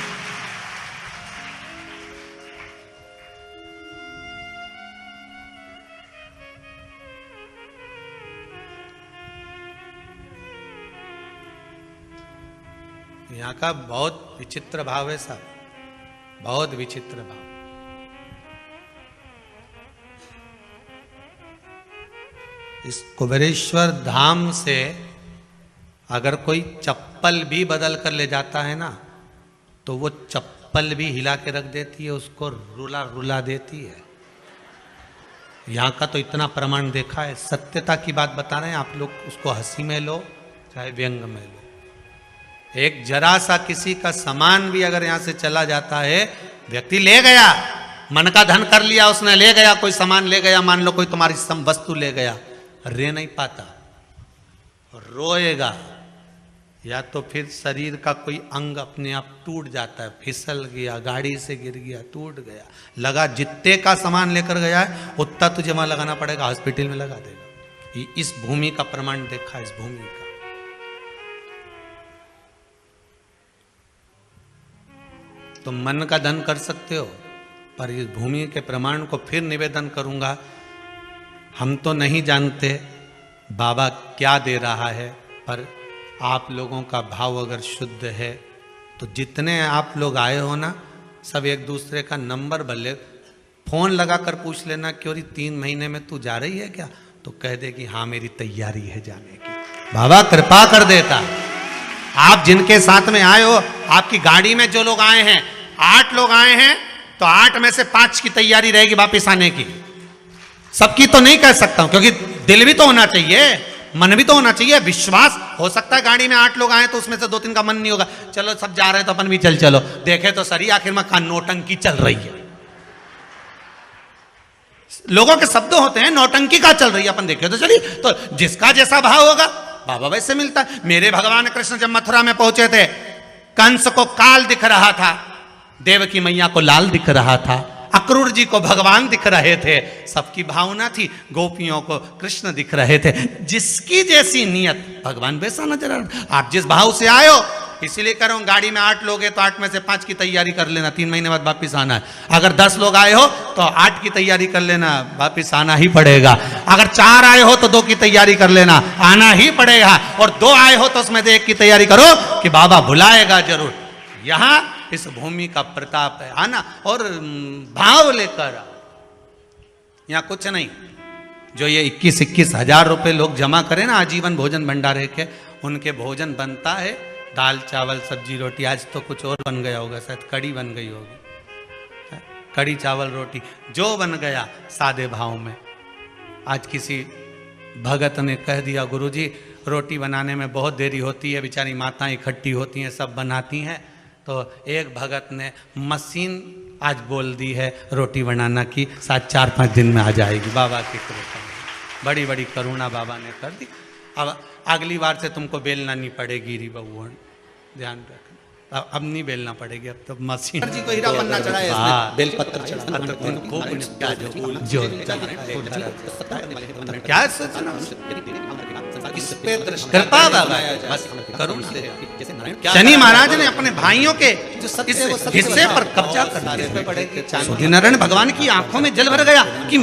यहाँ का बहुत विचित्र भाव है साहब, बहुत विचित्र भाव। इस कुबेरेश्वर धाम से अगर कोई चप्पल भी बदल कर ले जाता है ना, तो वो चप्पल भी हिला के रख देती है, उसको रुला रुला देती है। यहाँ का तो इतना प्रमाण देखा है, सत्यता की बात बता रहे हैं आप लोग, उसको हंसी में लो चाहे व्यंग में लो। एक जरा सा किसी का सामान भी अगर यहाँ से चला जाता है, व्यक्ति ले गया, मन का धन कर लिया उसने, ले गया, कोई सामान ले गया, मान लो कोई तुम्हारी वस्तु ले गया, रह नहीं पाता, रोएगा, या तो फिर शरीर का कोई अंग अपने आप टूट जाता है, फिसल गया, गाड़ी से गिर गया, टूट गया, लगा जितने का सामान लेकर गया है उतना तुझे वहां लगाना पड़ेगा, हॉस्पिटल में लगा देगा। ये इस भूमि का प्रमाण देखा, इस भूमि का। तुम मन का धन कर सकते हो, पर इस भूमि के प्रमाण को फिर निवेदन करूंगा, हम तो नहीं जानते बाबा क्या दे रहा है, पर आप लोगों का भाव अगर शुद्ध है तो जितने आप लोग आए हो ना, सब एक दूसरे का नंबर भले फोन लगा कर पूछ लेना कि 3 महीने में तू जा रही है क्या, तो कह दे कि हाँ मेरी तैयारी है जाने की। बाबा कृपा कर देता। आप जिनके साथ में आए हो, आपकी गाड़ी में जो लोग आए हैं, 8 लोग आए हैं, तो 8 में से 5 की तैयारी रहेगी वापिस आने की। सबकी तो नहीं कह सकता हूं, क्योंकि दिल भी तो होना चाहिए, मन भी तो होना चाहिए, विश्वास। हो सकता है गाड़ी में 8 लोग आए तो उसमें से 2-3 का मन नहीं होगा, चलो सब जा रहे हैं तो अपन भी चलो। देखे तो सरी आखिर में का नौटंकी चल रही है। लोगों के शब्द होते हैं, नौटंकी का चल रही है, अपन देखे तो चलिए। तो जिसका जैसा भाव होगा बाबा वैसे मिलता है। मेरे भगवान कृष्ण जब मथुरा में पहुंचे थे, कंस को काल दिख रहा था, देवकी मैया को लाल दिख रहा था, अक्रूर जी को भगवान दिख रहे थे, सबकी भावना थी, गोपियों को कृष्ण दिख रहे थे। जिसकी जैसी नियत भगवान वैसा नजर आ रहा। आप जिस भाव से आए हो, इसीलिए कह रहा हूं, गाड़ी में 8 लोग हैं तो 8 में से 5 की तैयारी कर लेना, 3 महीने बाद वापिस आना है। अगर 10 लोग आए हो तो 8 की तैयारी कर लेना, वापिस आना ही पड़ेगा। अगर 4 आए हो तो 2 की तैयारी कर लेना, आना ही पड़ेगा। और 2 आए हो तो उसमें से 1 की तैयारी करो कि बाबा बुलाएगा जरूर। यहां इस भूमि का प्रताप है, आना और भाव लेकर आओ। यहां कुछ नहीं, जो ये 21-21 हजार रुपए लोग जमा करें ना आजीवन भोजन भंडारे के, उनके भोजन बनता है दाल चावल सब्जी रोटी। आज तो कुछ और बन गया होगा, शायद कड़ी बन गई होगी, कड़ी चावल रोटी जो बन गया सादे भाव में। आज किसी भगत ने कह दिया, गुरुजी रोटी बनाने में बहुत देरी होती है, बेचारी माताएं इकट्ठी होती हैं, सब बनाती हैं। तो एक भगत ने मशीन आज बोल दी है रोटी बनाना की, शायद 4-5 दिन में आ जाएगी। बाबा की कृपा, बड़ी बड़ी करुणा बाबा ने कर दी। अब अगली बार से तुमको बेलना नहीं पड़ेगी री बबुआ, ध्यान रखना, अब नहीं बेलना पड़ेगी, अब तो मशीन जी को हीरा बनना चढ़ा है, बेलपत्र चढ़ा क्या सोचना, कृपा बाबा बस करुणा। शनि महाराज ने अपने भाइयों के हिस्से पर कब्जा कर लिया। नारायण भगवान की आंखों में जल भर गया कि